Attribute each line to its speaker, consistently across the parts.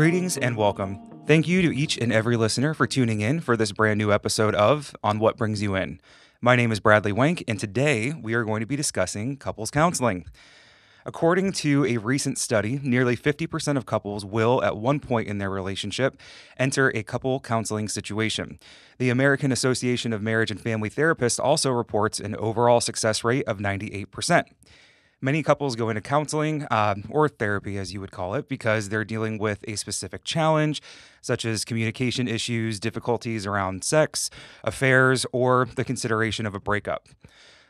Speaker 1: Greetings and welcome. Thank you to each and every listener for tuning in for this brand new episode of On What Brings You In. My name is Bradley Wank, and today we are going to be discussing couples counseling. According to a recent study, nearly 50% of couples will, at one point in their relationship, enter a couple counseling situation. The American Association of Marriage and Family Therapists also reports an overall success rate of 98%. Many couples go into counseling, or therapy as you would call it, because they're dealing with a specific challenge, such as communication issues, difficulties around sex, affairs, or the consideration of a breakup.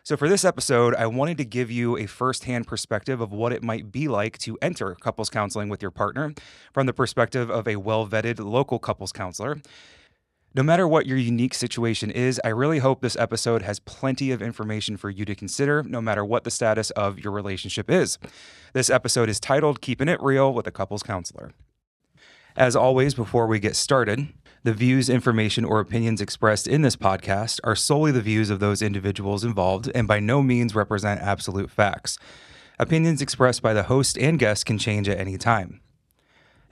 Speaker 1: So for this episode, I wanted to give you a firsthand perspective of what it might be like to enter couples counseling with your partner from the perspective of a well-vetted local couples counselor. No matter what your unique situation is, I really hope this episode has plenty of information for you to consider, no matter what the status of your relationship is. This episode is titled Keeping It Real with a Couples Counselor. As always, before we get started, the views, information, or opinions expressed in this podcast are solely the views of those individuals involved and by no means represent absolute facts. Opinions expressed by the host and guests can change at any time.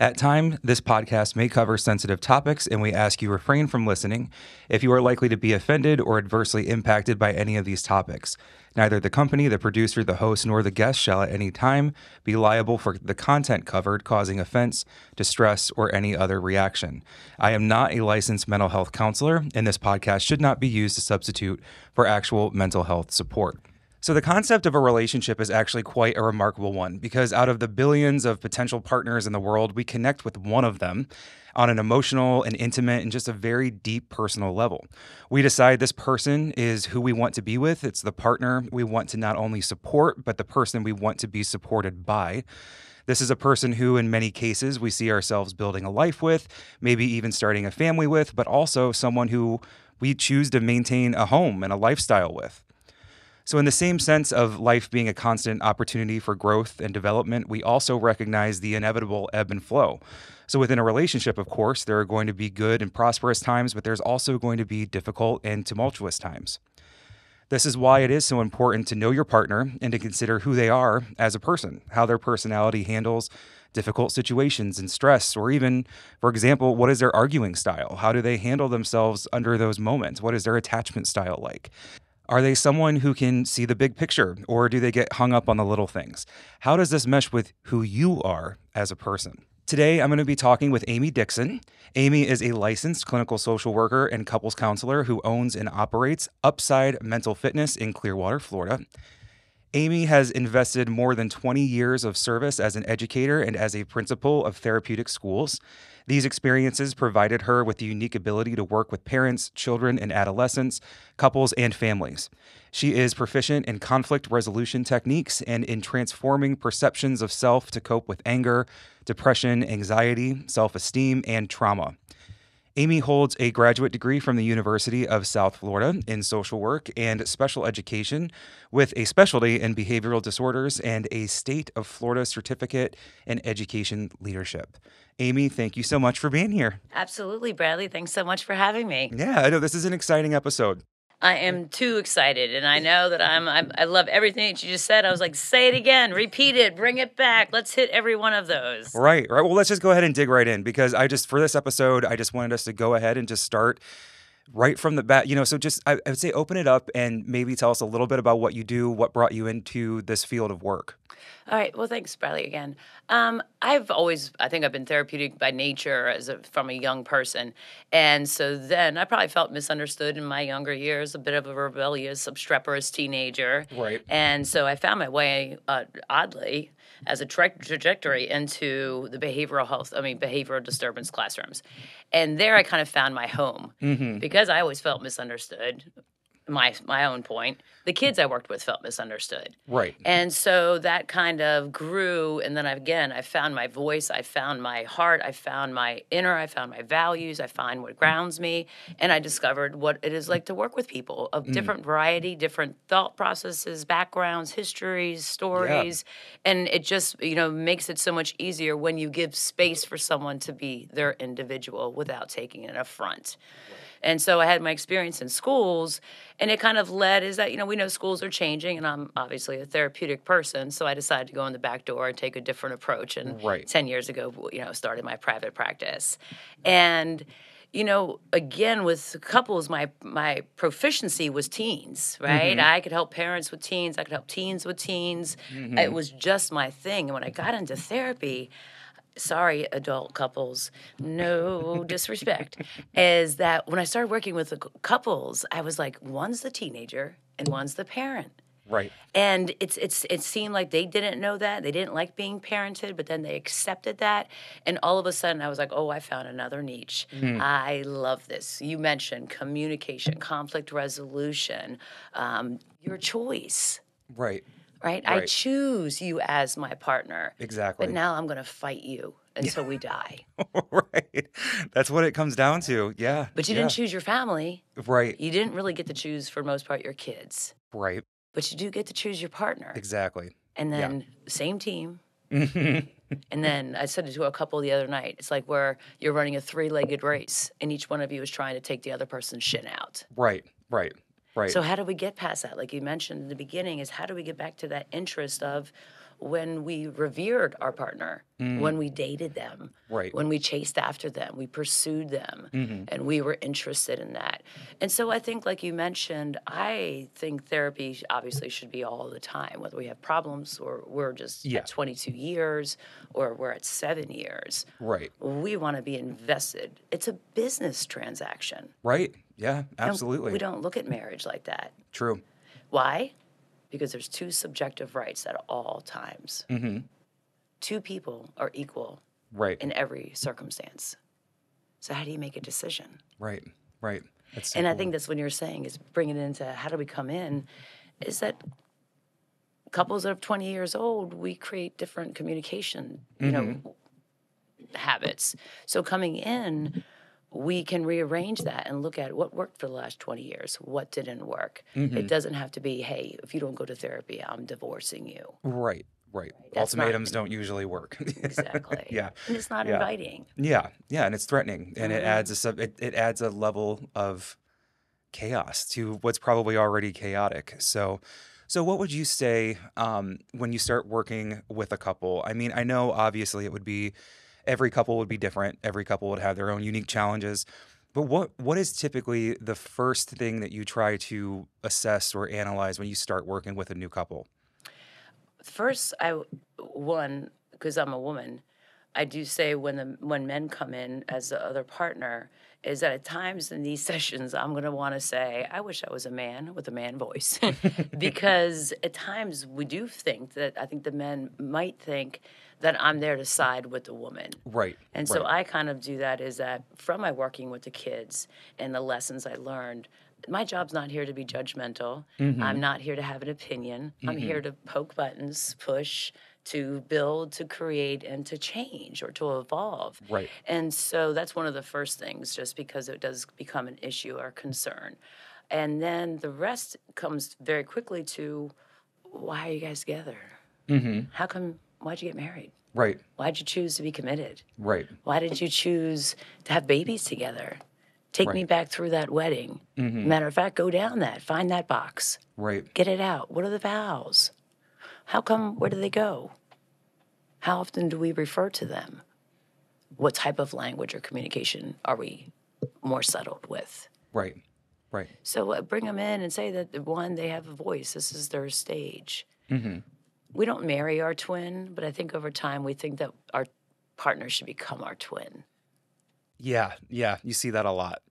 Speaker 1: At times, this podcast may cover sensitive topics, and we ask you refrain from listening if you are likely to be offended or adversely impacted by any of these topics. Neither the company, the producer, the host, nor the guest shall at any time be liable for the content covered causing offense, distress, or any other reaction. I am not a licensed mental health counselor, and this podcast should not be used to substitute for actual mental health support. So the concept of a relationship is actually quite a remarkable one because out of the billions of potential partners in the world, we connect with one of them on an emotional and intimate and just a very deep personal level. We decide this person is who we want to be with. It's the partner we want to not only support, but the person we want to be supported by. This is a person who, in many cases, we see ourselves building a life with, maybe even starting a family with, but also someone who we choose to maintain a home and a lifestyle with. So in the same sense of life being a constant opportunity for growth and development, we also recognize the inevitable ebb and flow. So within a relationship, of course, there are going to be good and prosperous times, but there's also going to be difficult and tumultuous times. This is why it is so important to know your partner and to consider who they are as a person, how their personality handles difficult situations and stress, or even, for example, what is their arguing style? How do they handle themselves under those moments? What is their attachment style like? Are they someone who can see the big picture, or do they get hung up on the little things? How does this mesh with who you are as a person? Today, I'm going to be talking with Amy Dickson. Amy is a licensed clinical social worker and couples counselor who owns and operates Upside Mental Fitness in Clearwater, Florida. Amy has invested more than 20 years of service as an educator and as a principal of therapeutic schools. These experiences provided her with the unique ability to work with parents, children, and adolescents, couples, and families. She is proficient in conflict resolution techniques and in transforming perceptions of self to cope with anger, depression, anxiety, self-esteem, and trauma. Amy holds a graduate degree from the University of South Florida in social work and special education with a specialty in behavioral disorders and a state of Florida certificate in education leadership. Amy, thank you so much for being here.
Speaker 2: Absolutely, Bradley. Thanks so much for having me.
Speaker 1: Yeah, I know this is an exciting episode.
Speaker 2: I am too excited, and I know that I love everything that you just said. I was like, say it again, repeat it, bring it back. Let's hit every one of those.
Speaker 1: Right. Well, let's just go ahead and dig right in because for this episode, I just wanted us to go ahead and just start right from the bat. So just, I would say open it up and maybe tell us a little bit about what you do, what brought you into this field of work.
Speaker 2: All right. Well, thanks, Bradley, again. I think I've been therapeutic by nature from a young person. And so then I probably felt misunderstood in my younger years, a bit of a rebellious, obstreperous teenager.
Speaker 1: Right.
Speaker 2: And so I found my way, oddly, as a trajectory into the behavioral disturbance classrooms. And there I kind of found my home because I always felt misunderstood. My own point, the kids I worked with felt misunderstood.
Speaker 1: Right.
Speaker 2: And so that kind of grew, and then I found my voice, I found my heart, I found my inner, I found my values, I found what grounds me, and I discovered what it is like to work with people of different variety, different thought processes, backgrounds, histories, stories, and it just, makes it so much easier when you give space for someone to be their individual without taking an affront. And so I had my experience in schools, and it kind of led is that, we know schools are changing, and I'm obviously a therapeutic person, so I decided to go in the back door and take a different approach. And
Speaker 1: Right.
Speaker 2: 10 years ago, started my private practice. And again, with couples, my proficiency was teens, right? I could help parents with teens. I could help teens with teens. It was just my thing. And when I got into therapy, sorry, adult couples, no disrespect, is that when I started working with the couples, I was like, one's the teenager and one's the parent.
Speaker 1: Right.
Speaker 2: And it seemed like they didn't know that. They didn't like being parented, but then they accepted that. And all of a sudden, I was like, oh, I found another niche. I love this. You mentioned communication, conflict resolution, your choice.
Speaker 1: Right.
Speaker 2: Right? I choose you as my partner.
Speaker 1: Exactly.
Speaker 2: But now I'm going to fight you until we die.
Speaker 1: Right. That's what it comes down to. Yeah.
Speaker 2: But you didn't choose your family.
Speaker 1: Right.
Speaker 2: You didn't really get to choose, for the most part, your kids.
Speaker 1: Right.
Speaker 2: But you do get to choose your partner.
Speaker 1: Exactly.
Speaker 2: And then same team. And then I said it to a couple the other night. It's like where you're running a 3-legged race, and each one of you is trying to take the other person's shit out.
Speaker 1: Right. Right. Right.
Speaker 2: So how do we get past that? Like you mentioned in the beginning, is how do we get back to that interest of when we revered our partner, when we dated them,
Speaker 1: Right.
Speaker 2: when we chased after them, we pursued them, and we were interested in that. And so I think, like you mentioned, I think therapy obviously should be all the time, whether we have problems or we're just at 22 years or we're at 7 years.
Speaker 1: Right.
Speaker 2: We want to be invested. It's a business transaction.
Speaker 1: Right. Yeah, absolutely.
Speaker 2: We don't look at marriage like that.
Speaker 1: True.
Speaker 2: Why? Because there's two subjective rights at all times. Two people are equal in every circumstance. So how do you make a decision?
Speaker 1: Right. Right. That's so
Speaker 2: And I
Speaker 1: cool.
Speaker 2: think that's when you're saying is bringing it into how do we come in, is that couples that are 20 years old, we create different communication, habits. So coming in, we can rearrange that and look at what worked for the last 20 years, what didn't work. It doesn't have to be, hey, if you don't go to therapy, I'm divorcing you.
Speaker 1: Right. Right.
Speaker 2: That's
Speaker 1: Ultimatums don't usually work.
Speaker 2: Exactly.
Speaker 1: Yeah.
Speaker 2: And it's not inviting.
Speaker 1: Yeah. Yeah. And it's threatening, and it adds it adds a level of chaos to what's probably already chaotic. So what would you say when you start working with a couple? I mean, I know obviously it would be every couple would be different. Every couple would have their own unique challenges. But what is typically the first thing that you try to assess or analyze when you start working with a new couple?
Speaker 2: First, because I'm a woman, I do say when men come in as the other partner, is that at times in these sessions, I'm going to want to say, I wish I was a man with a man voice. Because at times we do think that, I think the men might think that I'm there to side with the woman.
Speaker 1: Right.
Speaker 2: And so I kind of do that is that from my working with the kids and the lessons I learned, my job's not here to be judgmental. I'm not here to have an opinion. I'm here to poke buttons, push, to build, to create, and to change or to evolve.
Speaker 1: Right.
Speaker 2: And so that's one of the first things, just because it does become an issue or concern. And then the rest comes very quickly to, why are you guys together? Why'd you get married?
Speaker 1: Right.
Speaker 2: Why'd you choose to be committed?
Speaker 1: Right.
Speaker 2: Why did you choose to have babies together? Take me back through that wedding. Matter of fact, go down that, find that box.
Speaker 1: Right.
Speaker 2: Get it out. What are the vows? How come, where do they go? How often do we refer to them? What type of language or communication are we more settled with?
Speaker 1: Right. Right.
Speaker 2: So bring them in and say that, one, they have a voice. This is their stage. We don't marry our twin, but I think over time we think that our partner should become our twin.
Speaker 1: Yeah, you see that a lot.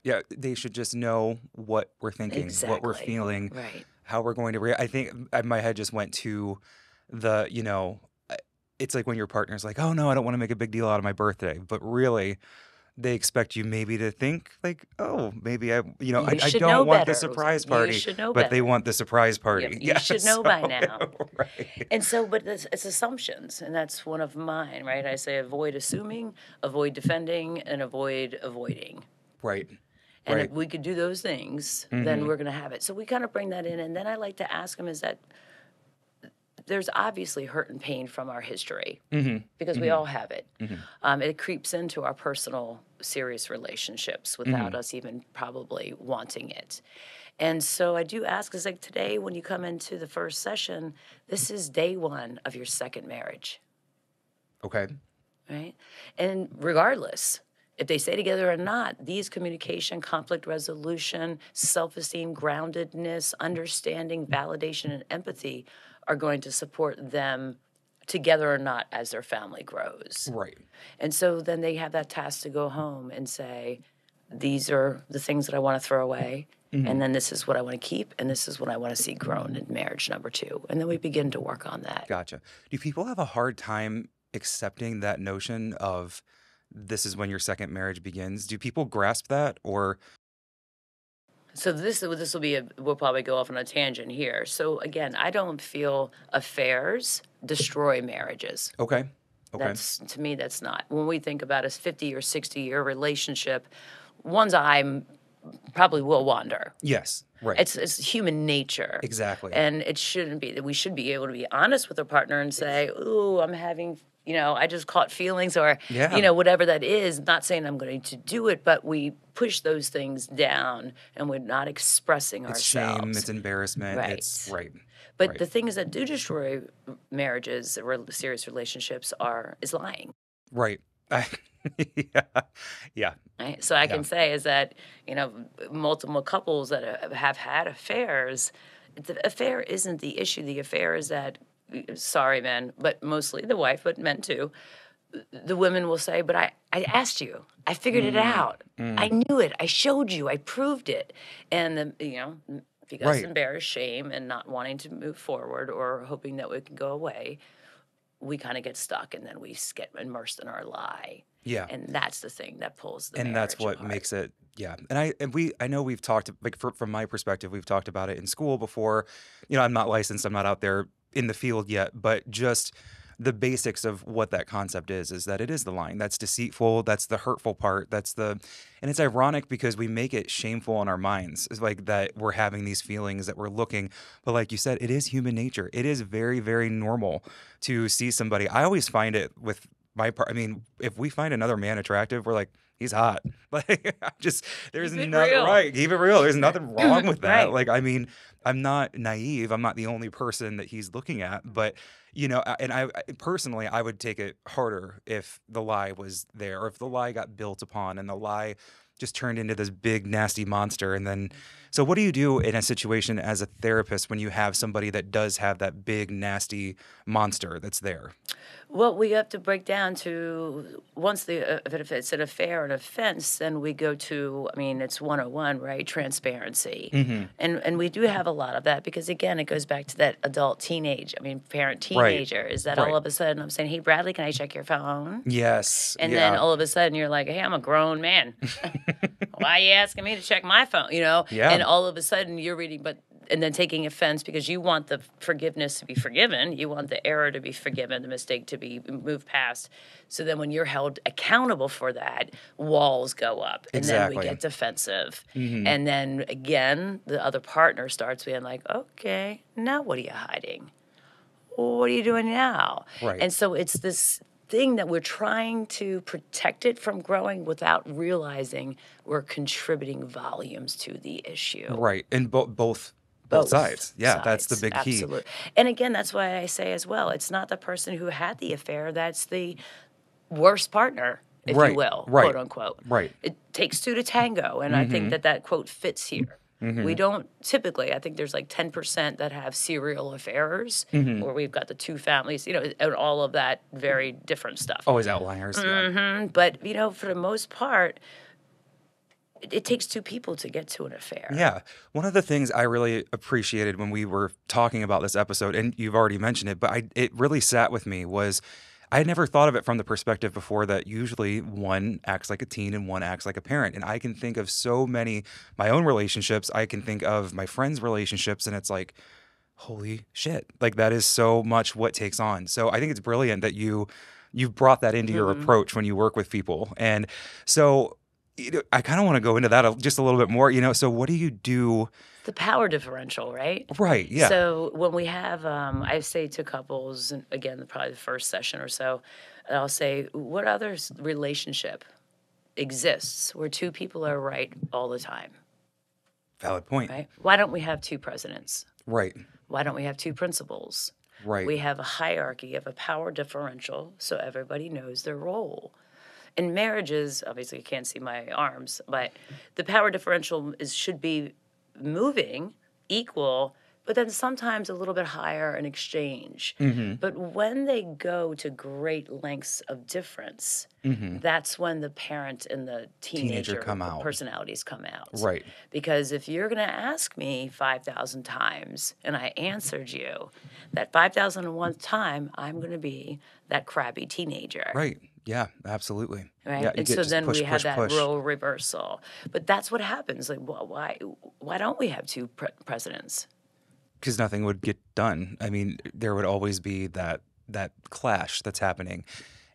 Speaker 1: Yeah, they should just know what we're thinking, what we're feeling, how we're going to react. I think my head just went to the, it's like when your partner's like, oh no, I don't want to make a big deal out of my birthday. But really, they expect you maybe to think like, oh, maybe I don't want the surprise party, but they want the surprise party.
Speaker 2: You should know by now.
Speaker 1: Right.
Speaker 2: And so, but it's assumptions, and that's one of mine, right? I say avoid assuming, avoid defending, and avoid avoiding.
Speaker 1: Right.
Speaker 2: And if we could do those things, then we're going to have it. So we kind of bring that in, and then I like to ask them, is that there's obviously hurt and pain from our history
Speaker 1: Mm-hmm.
Speaker 2: because we
Speaker 1: Mm-hmm.
Speaker 2: all have it.
Speaker 1: Mm-hmm.
Speaker 2: It creeps into our personal, serious relationships without us even probably wanting it. And so I do ask, because like today, when you come into the first session, this is day one of your second marriage,
Speaker 1: Okay.
Speaker 2: right? And regardless, if they stay together or not, these communication, conflict resolution, self esteem, groundedness, understanding, validation, and empathy are going to support them together or not as their family grows.
Speaker 1: Right.
Speaker 2: And so then they have that task to go home and say, these are the things that I want to throw away. And then this is what I want to keep. And this is what I want to see grown in marriage number 2. And then we begin to work on that.
Speaker 1: Gotcha. Do people have a hard time accepting that notion of this is when your second marriage begins? Do people grasp that, or?
Speaker 2: So this will be we'll probably go off on a tangent here. So again, I don't feel affairs destroy marriages.
Speaker 1: Okay. Okay.
Speaker 2: That's, to me, that's not. When we think about a 50 or 60-year relationship, one's eye probably will wander.
Speaker 1: Yes. Right.
Speaker 2: It's human nature.
Speaker 1: Exactly.
Speaker 2: And it shouldn't be that. We should be able to be honest with our partner and say, ooh, I'm having, I just caught feelings, or,
Speaker 1: Yeah.
Speaker 2: Whatever that is. Not saying I'm going to do it, but we push those things down and we're not expressing
Speaker 1: It's
Speaker 2: ourselves.
Speaker 1: shame. It's embarrassment.
Speaker 2: Right.
Speaker 1: It's right.
Speaker 2: But
Speaker 1: right.
Speaker 2: the things that do destroy marriages or serious relationships is lying.
Speaker 1: Right. Yeah. Yeah.
Speaker 2: Right? So I can say is that, multiple couples that have had affairs, the affair isn't the issue. The affair is that, sorry, men, but mostly the wife, but men too, the women will say, but I asked you. I figured it out. I knew it. I showed you. I proved it. And, because
Speaker 1: Right.
Speaker 2: embarrassed, shame, and not wanting to move forward or hoping that it can go away, we kind of get stuck and then we get immersed in our lie.
Speaker 1: Yeah.
Speaker 2: And that's the thing that pulls the
Speaker 1: And that's
Speaker 2: marriage
Speaker 1: what
Speaker 2: apart.
Speaker 1: makes it. Yeah. And I know we've talked, like, from my perspective, we've talked about it in school before. I'm not licensed. I'm not out there in the field yet, but just the basics of what that concept is that it is the lying. That's deceitful. That's the hurtful part. And it's ironic because we make it shameful in our minds. It's like that we're having these feelings that we're looking, but like you said, it is human nature. It is very, very normal to see somebody. I always find it with my part. I mean, if we find another man attractive, we're like, he's hot. Like, there's
Speaker 2: Keep it
Speaker 1: nothing
Speaker 2: real.
Speaker 1: right. Keep it real. There's nothing wrong with that.
Speaker 2: Right.
Speaker 1: Like, I mean, I'm not naive. I'm not the only person that he's looking at, but and I personally, I would take it harder if the lie was there, or if the lie got built upon and the lie just turned into this big, nasty monster. And then, so what do you do in a situation as a therapist when you have somebody that does have that big, nasty monster that's there?
Speaker 2: Well, we have to break down to once if it's an affair, an offense, then we go to, it's 101, right? Transparency.
Speaker 1: Mm-hmm.
Speaker 2: And we do have a lot of that because, again, it goes back to that parent teenager. Is that all of a sudden I'm saying, hey, Bradley, can I check your phone?
Speaker 1: Yes.
Speaker 2: And then all of a sudden you're like, hey, I'm a grown man. Why are you asking me to check my phone?
Speaker 1: Yeah.
Speaker 2: And all of a sudden you're reading, and then taking offense because you want the forgiveness to be forgiven. You want the error to be forgiven, the mistake to be moved past. So then when you're held accountable for that, walls go up. And
Speaker 1: Exactly.
Speaker 2: then we get defensive.
Speaker 1: Mm-hmm.
Speaker 2: And then again, the other partner starts being like, okay, now what are you hiding? What are you doing now?
Speaker 1: Right.
Speaker 2: And so it's this thing that we're trying to protect it from growing without realizing we're contributing volumes to the issue.
Speaker 1: Right. And both sides. Yeah, that's the big key.
Speaker 2: Absolutely. And again, that's why I say as well, it's not the person who had the affair that's the worst partner, if
Speaker 1: Right,
Speaker 2: you will,
Speaker 1: right,
Speaker 2: quote unquote.
Speaker 1: right.
Speaker 2: It takes two to tango, and I think that quote fits here.
Speaker 1: Mm-hmm.
Speaker 2: We don't typically, I think there's like 10% that have serial affairs,
Speaker 1: Mm-hmm.
Speaker 2: where we've got the two families, and all of that very different stuff.
Speaker 1: Always outliers. Yeah.
Speaker 2: But, for the most part, it takes two people to get to an affair.
Speaker 1: Yeah. One of the things I really appreciated when we were talking about this episode, and you've already mentioned it, but it really sat with me, was I had never thought of it from the perspective before that usually one acts like a teen and one acts like a parent. And I can think of so many, my own relationships, I can think of my friends' relationships, and it's like, holy shit. Like, that is so much what takes on. So I think it's brilliant that you've brought that into your approach when you work with people. And so, I kind of want to go into that just a little bit more. So what do you do?
Speaker 2: The power differential, right?
Speaker 1: Right. Yeah.
Speaker 2: So when we have, I say to couples, and again, probably the first session or so, I'll say, what other relationship exists where two people are right all the time,
Speaker 1: Valid point.
Speaker 2: right? Why don't we have two presidents?
Speaker 1: Right.
Speaker 2: Why don't we have two principals?
Speaker 1: Right.
Speaker 2: We have a hierarchy of a power differential so everybody knows their role. In marriages, obviously you can't see my arms, but the power differential should be moving, equal, but then sometimes a little bit higher in exchange. But when they go to great lengths of difference, that's when the parent and the teenager
Speaker 1: come out.
Speaker 2: personalities come out.
Speaker 1: Right.
Speaker 2: Because if you're going to ask me 5,000 times and I answered you, that 5,001th time, I'm going to be that crabby teenager.
Speaker 1: Right. Yeah, absolutely.
Speaker 2: Right.
Speaker 1: Yeah,
Speaker 2: And so then we have that
Speaker 1: push.
Speaker 2: role reversal. But that's what happens. Like, why don't we have two presidents?
Speaker 1: Because nothing would get done. I mean, there would always be that clash that's happening.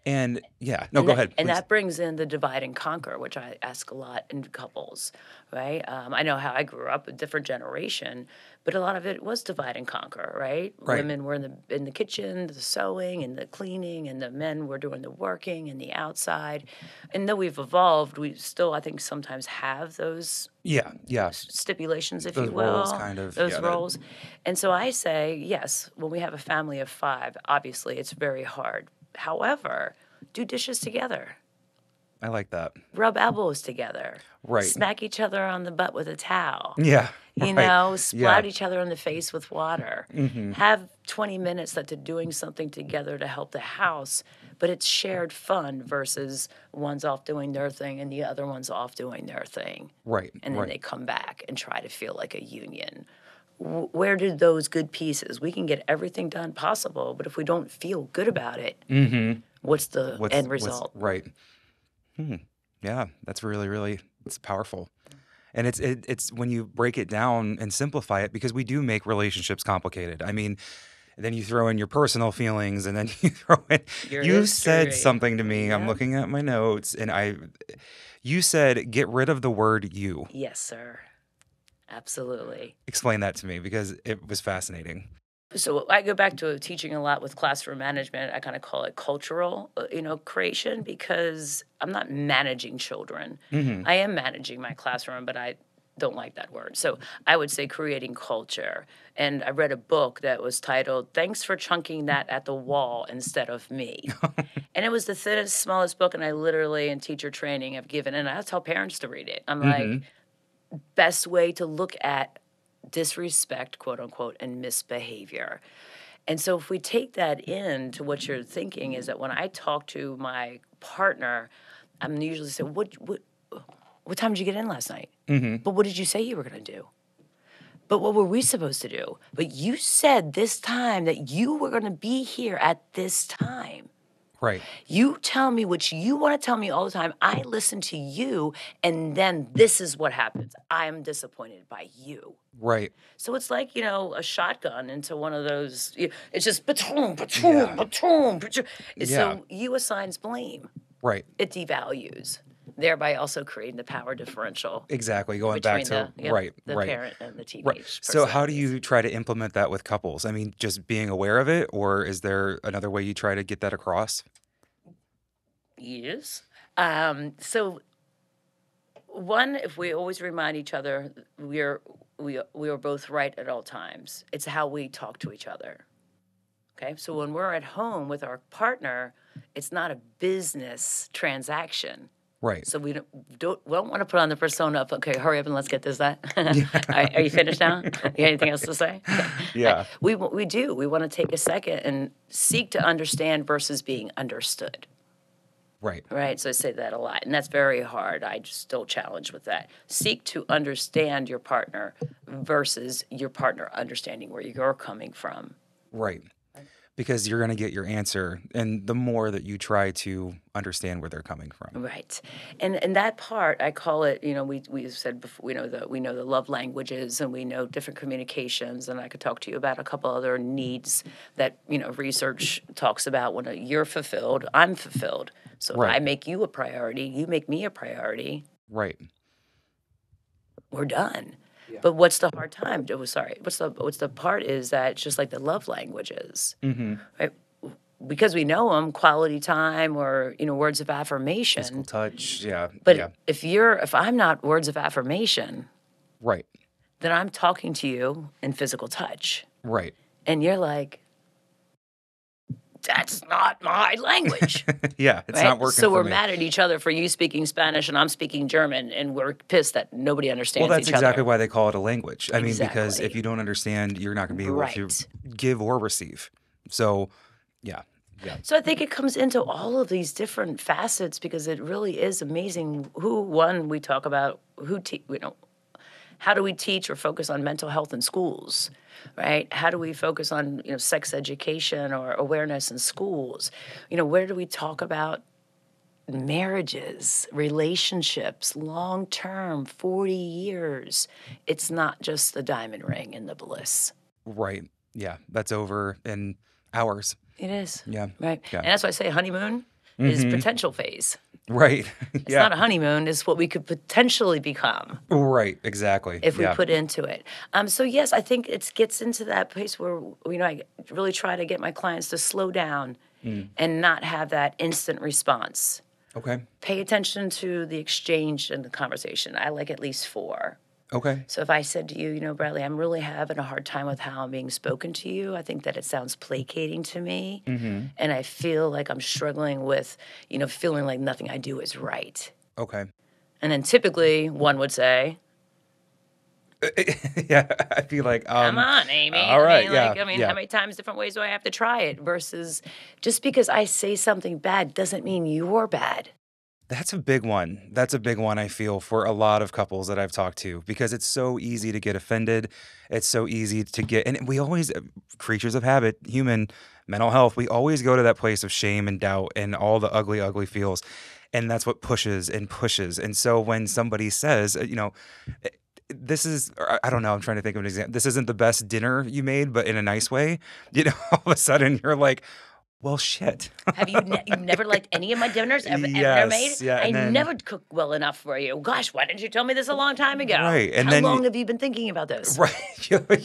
Speaker 1: And yeah, no, go ahead.
Speaker 2: And
Speaker 1: Please.
Speaker 2: that brings in the divide and conquer, which I ask a lot in couples, right? I know how I grew up, a different generation, but a lot of it was divide and conquer, right?
Speaker 1: Right.
Speaker 2: Women were in the kitchen, the sewing and the cleaning, and the men were doing the working and the outside. And though we've evolved, we still, I think, sometimes have those
Speaker 1: Yeah.
Speaker 2: stipulations, if
Speaker 1: Those
Speaker 2: you will.
Speaker 1: roles, kind of.
Speaker 2: Those
Speaker 1: Yeah,
Speaker 2: roles. And so I say, yes, when we have a family of 5, obviously it's very hard. However, do dishes together.
Speaker 1: I like that.
Speaker 2: Rub elbows together.
Speaker 1: Right.
Speaker 2: Smack each other on the butt with a towel.
Speaker 1: Yeah.
Speaker 2: You
Speaker 1: right.
Speaker 2: know, splout
Speaker 1: Yeah.
Speaker 2: each other in the face with water. Have 20 minutes that they're doing something together to help the house, but it's shared fun versus one's off doing their thing and the other one's off doing their thing.
Speaker 1: Right.
Speaker 2: And then
Speaker 1: right.
Speaker 2: they come back and try to feel like a union. Where do those good pieces? We can get everything done possible, but if we don't feel good about it, what's the end result?
Speaker 1: Right. Yeah, that's really, really, it's powerful. And it's when you break it down and simplify it, because we do make relationships complicated. I mean, then you throw in your personal feelings, and then you throw in, you said something to me, I'm looking at my notes, and you said, get rid of the word you.
Speaker 2: Yes, sir. Absolutely.
Speaker 1: Explain that to me, because it was fascinating.
Speaker 2: So I go back to teaching a lot with classroom management. I kind of call it cultural, creation, because I'm not managing children. I am managing my classroom, but I don't like that word. So I would say creating culture. And I read a book that was titled, Thanks for Chunking That at the Wall Instead of Me. And it was the thinnest, smallest book, and I literally, in teacher training, have given, and I tell parents to read it. I'm like, best way to look at disrespect, quote unquote, and misbehavior. And so if we take that into what you're thinking is that when I talk to my partner, I'm usually saying, what time did you get in last night? But what did you say you were going to do? But what were we supposed to do? But you said this time that you were going to be here at this time.
Speaker 1: Right.
Speaker 2: You tell me what you want to tell me all the time. I listen to you, and then this is what happens. I am disappointed by you.
Speaker 1: Right.
Speaker 2: So it's like, a shotgun into one of those. It's just baton, baton, baton, baton. So you assigns blame.
Speaker 1: Right.
Speaker 2: It devalues, thereby also creating the power differential.
Speaker 1: Exactly. Going back to
Speaker 2: the parent and the teenage.
Speaker 1: Right. So how do you try to implement that with couples? I mean, just being aware of it, or is there another way you try to get that across?
Speaker 2: Yes. So one, if we always remind each other we are both right at all times. It's how we talk to each other. Okay? So when we're at home with our partner, it's not a business transaction.
Speaker 1: Right.
Speaker 2: So we don't want to put on the persona of, okay, hurry up and let's get this done. Are you finished now? You got anything else to say?
Speaker 1: Yeah.
Speaker 2: We do. We want to take a second and seek to understand versus being understood.
Speaker 1: Right.
Speaker 2: Right. So I say that a lot. And that's very hard. I just still challenge with that. Seek to understand your partner versus your partner understanding where you're coming from.
Speaker 1: Right. Because you're going to get your answer, and the more that you try to understand where they're coming from.
Speaker 2: Right. And that part, I call it, we said before, we know the love languages, and we know different communications, and I could talk to you about a couple other needs that, research talks about. When you're fulfilled, I'm fulfilled. So if I make you a priority, you make me a priority,
Speaker 1: Right.
Speaker 2: We're done. But what's the hard time? Oh, sorry. What's the part is that it's just like the love languages, right? Because we know them, quality time or words of
Speaker 1: Physical
Speaker 2: affirmation.
Speaker 1: touch. Yeah.
Speaker 2: But
Speaker 1: Yeah.
Speaker 2: if I'm not words of affirmation,
Speaker 1: Right.
Speaker 2: then I'm talking to you in physical touch,
Speaker 1: Right.
Speaker 2: and you're like, that's not my language.
Speaker 1: Yeah. It's
Speaker 2: Right?
Speaker 1: not working
Speaker 2: So
Speaker 1: for
Speaker 2: we're
Speaker 1: me.
Speaker 2: mad at each other for you speaking Spanish and I'm speaking German, and we're pissed that nobody
Speaker 1: Well,
Speaker 2: understands
Speaker 1: that's
Speaker 2: each
Speaker 1: exactly
Speaker 2: other.
Speaker 1: why they call it a language. I mean, because if
Speaker 2: Exactly.
Speaker 1: you don't understand, you're not going to be able to
Speaker 2: Right.
Speaker 1: give or receive. So, yeah. Yeah.
Speaker 2: So I think it comes into all of these different facets because it really is amazing we talk about how do we teach or focus on mental health in schools, right? How do we focus on, sex education or awareness in schools? Where do we talk about marriages, relationships, long term, 40 years? It's not just the diamond ring and the bliss.
Speaker 1: Right. Yeah. That's over in hours.
Speaker 2: It is.
Speaker 1: Yeah.
Speaker 2: Right.
Speaker 1: Yeah.
Speaker 2: And that's why I say honeymoon is potential phase.
Speaker 1: Right.
Speaker 2: It's
Speaker 1: Yeah.
Speaker 2: not a honeymoon, it's what we could potentially become
Speaker 1: Right. Exactly.
Speaker 2: if we
Speaker 1: Yeah.
Speaker 2: put into it. So yes, I think it gets into that place where I really try to get my clients to slow down and not have that instant response.
Speaker 1: Okay.
Speaker 2: Pay attention to the exchange and the conversation. I like at least 4.
Speaker 1: Okay.
Speaker 2: So if I said to you, Bradley, I'm really having a hard time with how I'm being spoken to you. I think that it sounds placating to me. And I feel like I'm struggling with, feeling like nothing I do is right.
Speaker 1: Okay.
Speaker 2: And then typically one would say,
Speaker 1: Yeah. I feel like,
Speaker 2: come on, Amy.
Speaker 1: all right. Yeah.
Speaker 2: How
Speaker 1: Yeah.
Speaker 2: many times, different ways do I have to try it? Versus just because I say something bad doesn't mean you're bad.
Speaker 1: That's a big one. That's a big one, I feel, for a lot of couples that I've talked to because it's so easy to get offended. It's so easy to get, and we always, creatures of habit, human mental health, we always go to that place of shame and doubt and all the ugly, ugly feels. And that's what pushes and pushes. And so when somebody says, eh, this is, or I don't know, I'm trying to think of an example. This isn't the best dinner you made, but in a nice way, all of a sudden you're like, well, shit.
Speaker 2: Have you've never liked any of my dinners ever made?
Speaker 1: Yes. Yeah.
Speaker 2: I
Speaker 1: And then,
Speaker 2: never cooked well enough for you. Gosh, why didn't you tell me this a long time ago?
Speaker 1: right. And
Speaker 2: How
Speaker 1: then,
Speaker 2: long have you been thinking about this?
Speaker 1: right.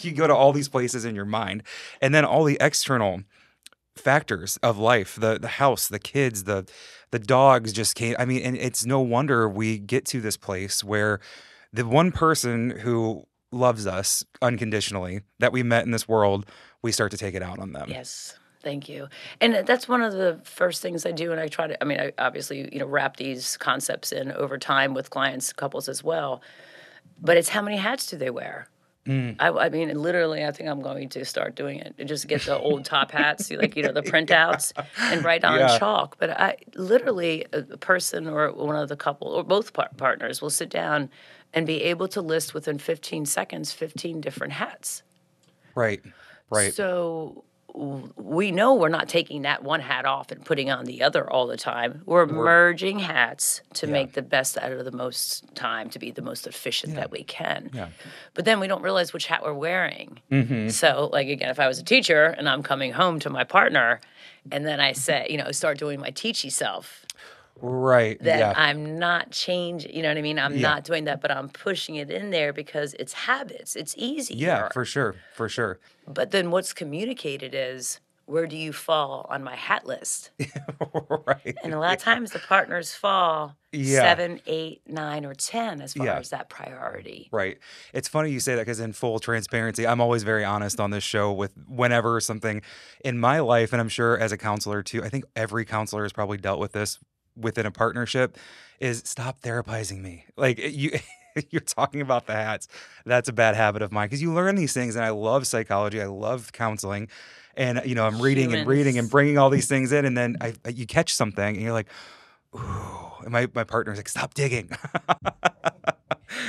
Speaker 1: You go to all these places in your mind, and then all the external factors of life, the house, the kids, the dogs just came. I mean, and it's no wonder we get to this place where the one person who loves us unconditionally that we met in this world, we start to take it out on them.
Speaker 2: Yes. Thank you. And that's one of the first things I do. And I try to, I obviously, wrap these concepts in over time with clients, couples as well. But it's how many hats do they wear? I mean, literally, I think I'm going to start doing it. Just get the old top hats, the printouts, and write on
Speaker 1: Yeah.
Speaker 2: chalk. But I literally, a person or one of the couple or both partners will sit down and be able to list within 15 seconds 15 different hats.
Speaker 1: Right. Right.
Speaker 2: So we know we're not taking that one hat off and putting on the other all the time. We're merging hats to make the best out of the most time, to be the most efficient that we can.
Speaker 1: Yeah.
Speaker 2: But then we don't realize which hat we're wearing.
Speaker 1: Mm-hmm.
Speaker 2: So, again, if I was a teacher and I'm coming home to my partner and then I say, start doing my teachy self,
Speaker 1: Right.
Speaker 2: then
Speaker 1: Yeah.
Speaker 2: I'm not changing, you know what I mean? I'm
Speaker 1: Yeah.
Speaker 2: not doing that, but I'm pushing it in there because it's habits. It's easier.
Speaker 1: Yeah, for sure. For sure.
Speaker 2: But then what's communicated is, where do you fall on my hat list?
Speaker 1: Right.
Speaker 2: And a lot of times the partners fall
Speaker 1: Yeah.
Speaker 2: 7, 8, 9, or 10 as far
Speaker 1: Yeah.
Speaker 2: as that priority.
Speaker 1: Right. It's funny you say that because in full transparency, I'm always very honest on this show with whenever something in my life, and I'm sure as a counselor too, I think every counselor has probably dealt with this within a partnership, is stop therapizing me. Like you're talking about the hats. That's a bad habit of mine because you learn these things, and I love psychology. I love counseling. And, I'm reading and reading and
Speaker 2: Humans.
Speaker 1: bringing all these things in. And then you catch something and you're like, ooh, and my partner's like, stop digging.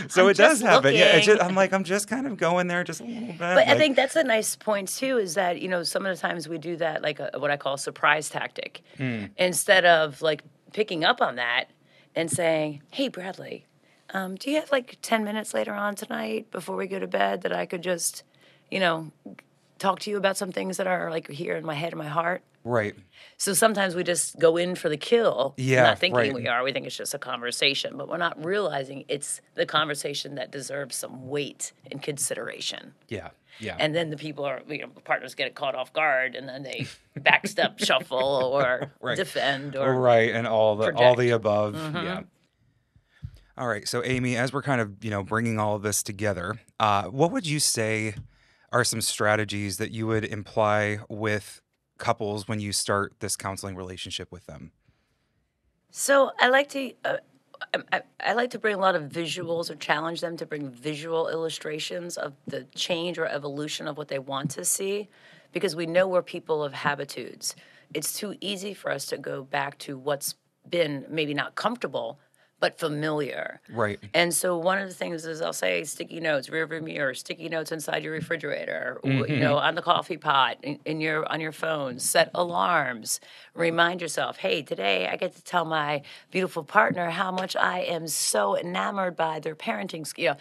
Speaker 1: So
Speaker 2: I'm
Speaker 1: it does
Speaker 2: just
Speaker 1: happen. Yeah, it's just,
Speaker 2: looking.
Speaker 1: I'm just kind of going there just a little bit.
Speaker 2: But I
Speaker 1: like-
Speaker 2: think that's a nice point too, is that, some of the times we do that, like what I call a surprise tactic. Instead of picking up on that and saying, hey, Bradley, do you have 10 minutes later on tonight before we go to bed that I could just, talk to you about some things that are here in my head and my heart?
Speaker 1: Right.
Speaker 2: So sometimes we just go in for the kill,
Speaker 1: Yeah,
Speaker 2: not thinking
Speaker 1: right.
Speaker 2: we are. We think it's just a conversation, but we're not realizing it's the conversation that deserves some weight and consideration.
Speaker 1: Yeah. Yeah.
Speaker 2: And then the people are, partners get caught off guard, and then they backstep, shuffle, or
Speaker 1: Right.
Speaker 2: defend, or
Speaker 1: Right. And all the
Speaker 2: project.
Speaker 1: above. Yeah. All right. So Amy, as we're kind of, bringing all of this together, what would you say are some strategies that you would imply with couples when you start this counseling relationship with them?
Speaker 2: So I like to. I like to bring a lot of visuals or challenge them to bring visual illustrations of the change or evolution of what they want to see, because we know we're people of habitudes. It's too easy for us to go back to what's been maybe not comfortable, but familiar.
Speaker 1: Right.
Speaker 2: And so one of the things is I'll say sticky notes, rear view mirror, sticky notes inside your refrigerator, on the coffee pot, on your phone, set alarms. Remind yourself, hey, today I get to tell my beautiful partner how much I am so enamored by their parenting skill.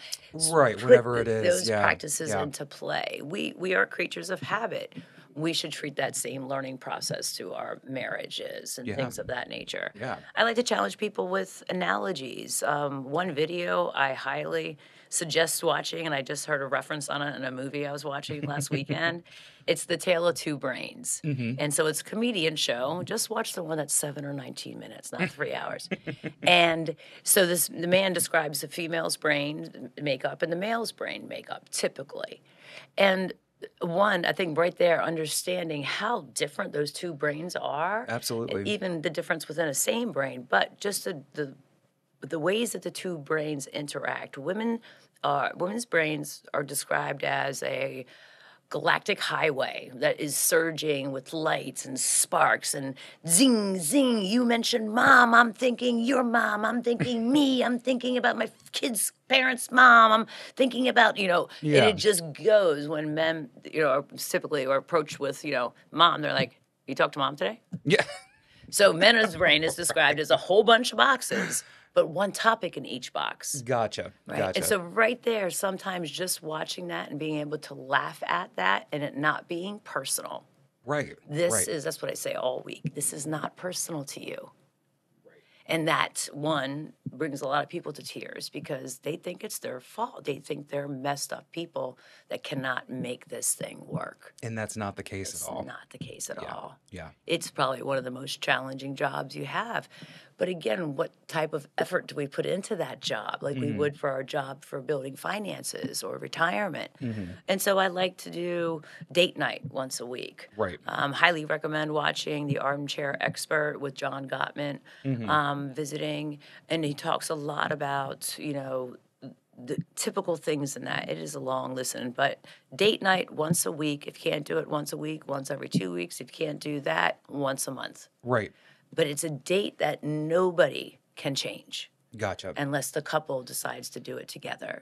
Speaker 1: Right.
Speaker 2: Put
Speaker 1: Whatever it is.
Speaker 2: those
Speaker 1: Yeah.
Speaker 2: practices
Speaker 1: Yeah.
Speaker 2: into play. We are creatures of habit. We should treat that same learning process to our marriages and
Speaker 1: Yeah.
Speaker 2: things of that nature.
Speaker 1: Yeah.
Speaker 2: I like to challenge people with analogies. One video I highly suggest watching, and I just heard a reference on it in a movie I was watching last weekend. It's The Tale of Two Brains. And so it's a comedian show. Just watch the one that's 7 or 19 minutes, not 3 hours. And so the man describes the female's brain makeup and the male's brain makeup typically. And one, I think right there, understanding how different those two brains are,
Speaker 1: Absolutely.
Speaker 2: even the difference within a same brain, but just the ways that the two brains interact. Women's brains are described as a galactic highway that is surging with lights and sparks and zing, zing. You mentioned mom. I'm thinking your mom. I'm thinking me. I'm thinking about my kid's parents' mom. I'm thinking about, and
Speaker 1: Yeah.
Speaker 2: it just goes when men, are typically are approached with, mom. They're like, you talked to mom today?
Speaker 1: Yeah.
Speaker 2: So men's brain is described as a whole bunch of boxes, but one topic in each box.
Speaker 1: Gotcha.
Speaker 2: Right.
Speaker 1: Gotcha.
Speaker 2: And so right there, sometimes just watching that and being able to laugh at that and it not being personal.
Speaker 1: Right.
Speaker 2: That's what I say all week. This is not personal to you. And that, one, brings a lot of people to tears because they think it's their fault. They think they're messed up people that cannot make this thing work.
Speaker 1: And that's not the case
Speaker 2: It's
Speaker 1: at all.
Speaker 2: not the case at all.
Speaker 1: Yeah.
Speaker 2: It's probably one of the most challenging jobs you have. But again, what type of effort do we put into that job? Like we would for our job for building finances or retirement. And so I like to do date night once a week.
Speaker 1: Right.
Speaker 2: Highly recommend watching The Armchair Expert with John Gottman, visiting. And he talks a lot about, the typical things in that. It is a long listen, but date night once a week. If you can't do it once a week, once every 2 weeks. If you can't do that, once a month.
Speaker 1: Right.
Speaker 2: But it's a date that nobody can change
Speaker 1: Gotcha.
Speaker 2: unless the couple decides to do it together.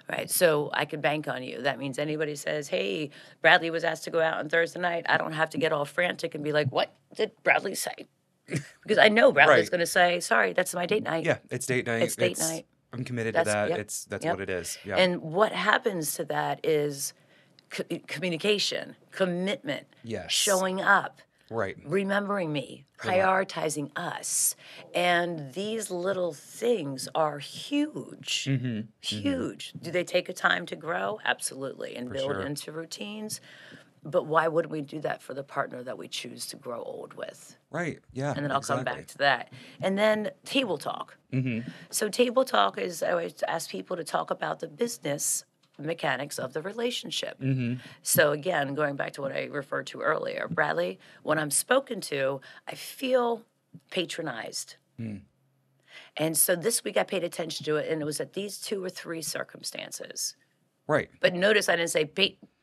Speaker 2: Right? So I can bank on you. That means anybody says, hey, Bradley was asked to go out on Thursday night. I don't have to get all frantic and be like, what did Bradley say? Because I know Bradley's
Speaker 1: Right.
Speaker 2: going to say, sorry, that's my date night.
Speaker 1: Yeah. It's date night.
Speaker 2: It's date night.
Speaker 1: I'm committed to that.
Speaker 2: Yep,
Speaker 1: That's
Speaker 2: yep.
Speaker 1: what it is. Yeah.
Speaker 2: And what happens to that is communication, commitment,
Speaker 1: Yes.
Speaker 2: showing up,
Speaker 1: right.
Speaker 2: remembering me, prioritizing us. And these little things are huge. Huge. Do they take a time to grow? Absolutely. And build
Speaker 1: sure.
Speaker 2: into routines. But why wouldn't we do that for the partner that we choose to grow old with?
Speaker 1: Right. Yeah.
Speaker 2: And then I'll come back to that. And then table talk. So table talk is, I always ask people to talk about the business mechanics of the relationship. So again, going back to what I referred to earlier, Bradley, when I'm spoken to, I feel patronized. And so this week I paid attention to it, and it was at these 2 or 3 circumstances.
Speaker 1: Right.
Speaker 2: But notice I didn't say,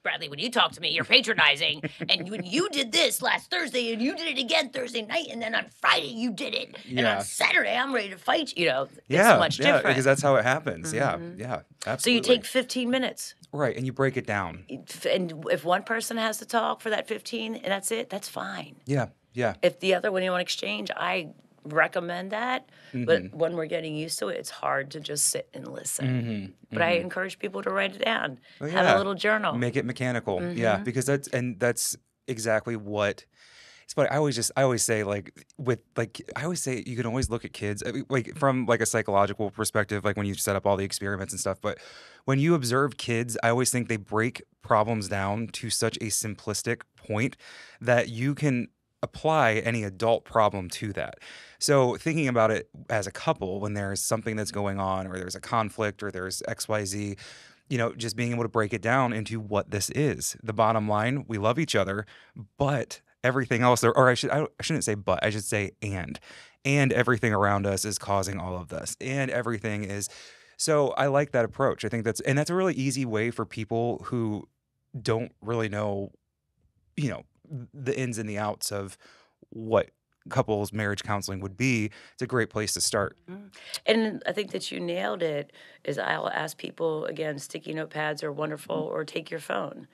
Speaker 2: Bradley, when you talk to me, you're patronizing. And when you did this last Thursday, and you did it again Thursday night, and then on Friday you did it. And
Speaker 1: Yeah.
Speaker 2: on Saturday, I'm ready to fight you. It's
Speaker 1: Yeah.
Speaker 2: much
Speaker 1: Yeah.
Speaker 2: different.
Speaker 1: Because that's how it happens. Yeah. Yeah.
Speaker 2: So
Speaker 1: Absolutely.
Speaker 2: you take 15 minutes.
Speaker 1: right, and you break it down.
Speaker 2: And if one person has to talk for that 15 and that's it, that's fine.
Speaker 1: Yeah. Yeah.
Speaker 2: If the other one you want to exchange, I recommend that. But when we're getting used to it, it's hard to just sit and listen. But I encourage people to write it down. Have
Speaker 1: yeah.
Speaker 2: a little journal.
Speaker 1: Make it mechanical. Yeah. Because that's exactly what It's funny. I always say I always say you can always look at kids like from like a psychological perspective, like when you set up all the experiments and stuff. But when you observe kids, I always think they break problems down to such a simplistic point that you can apply any adult problem to that. So thinking about it as a couple, when there's something that's going on, or there's a conflict, or there's XYZ, just being able to break it down into what this is. The bottom line, we love each other, but everything else, I shouldn't say but, I should say and everything around us is causing all of this, and everything is. So I like that approach. I think that's a really easy way for people who don't really know, you know, the ins and the outs of what couples marriage counseling would be. It's a great place to start.
Speaker 2: And I think that you nailed it. Is I'll ask people again, sticky notepads are wonderful, or take your phone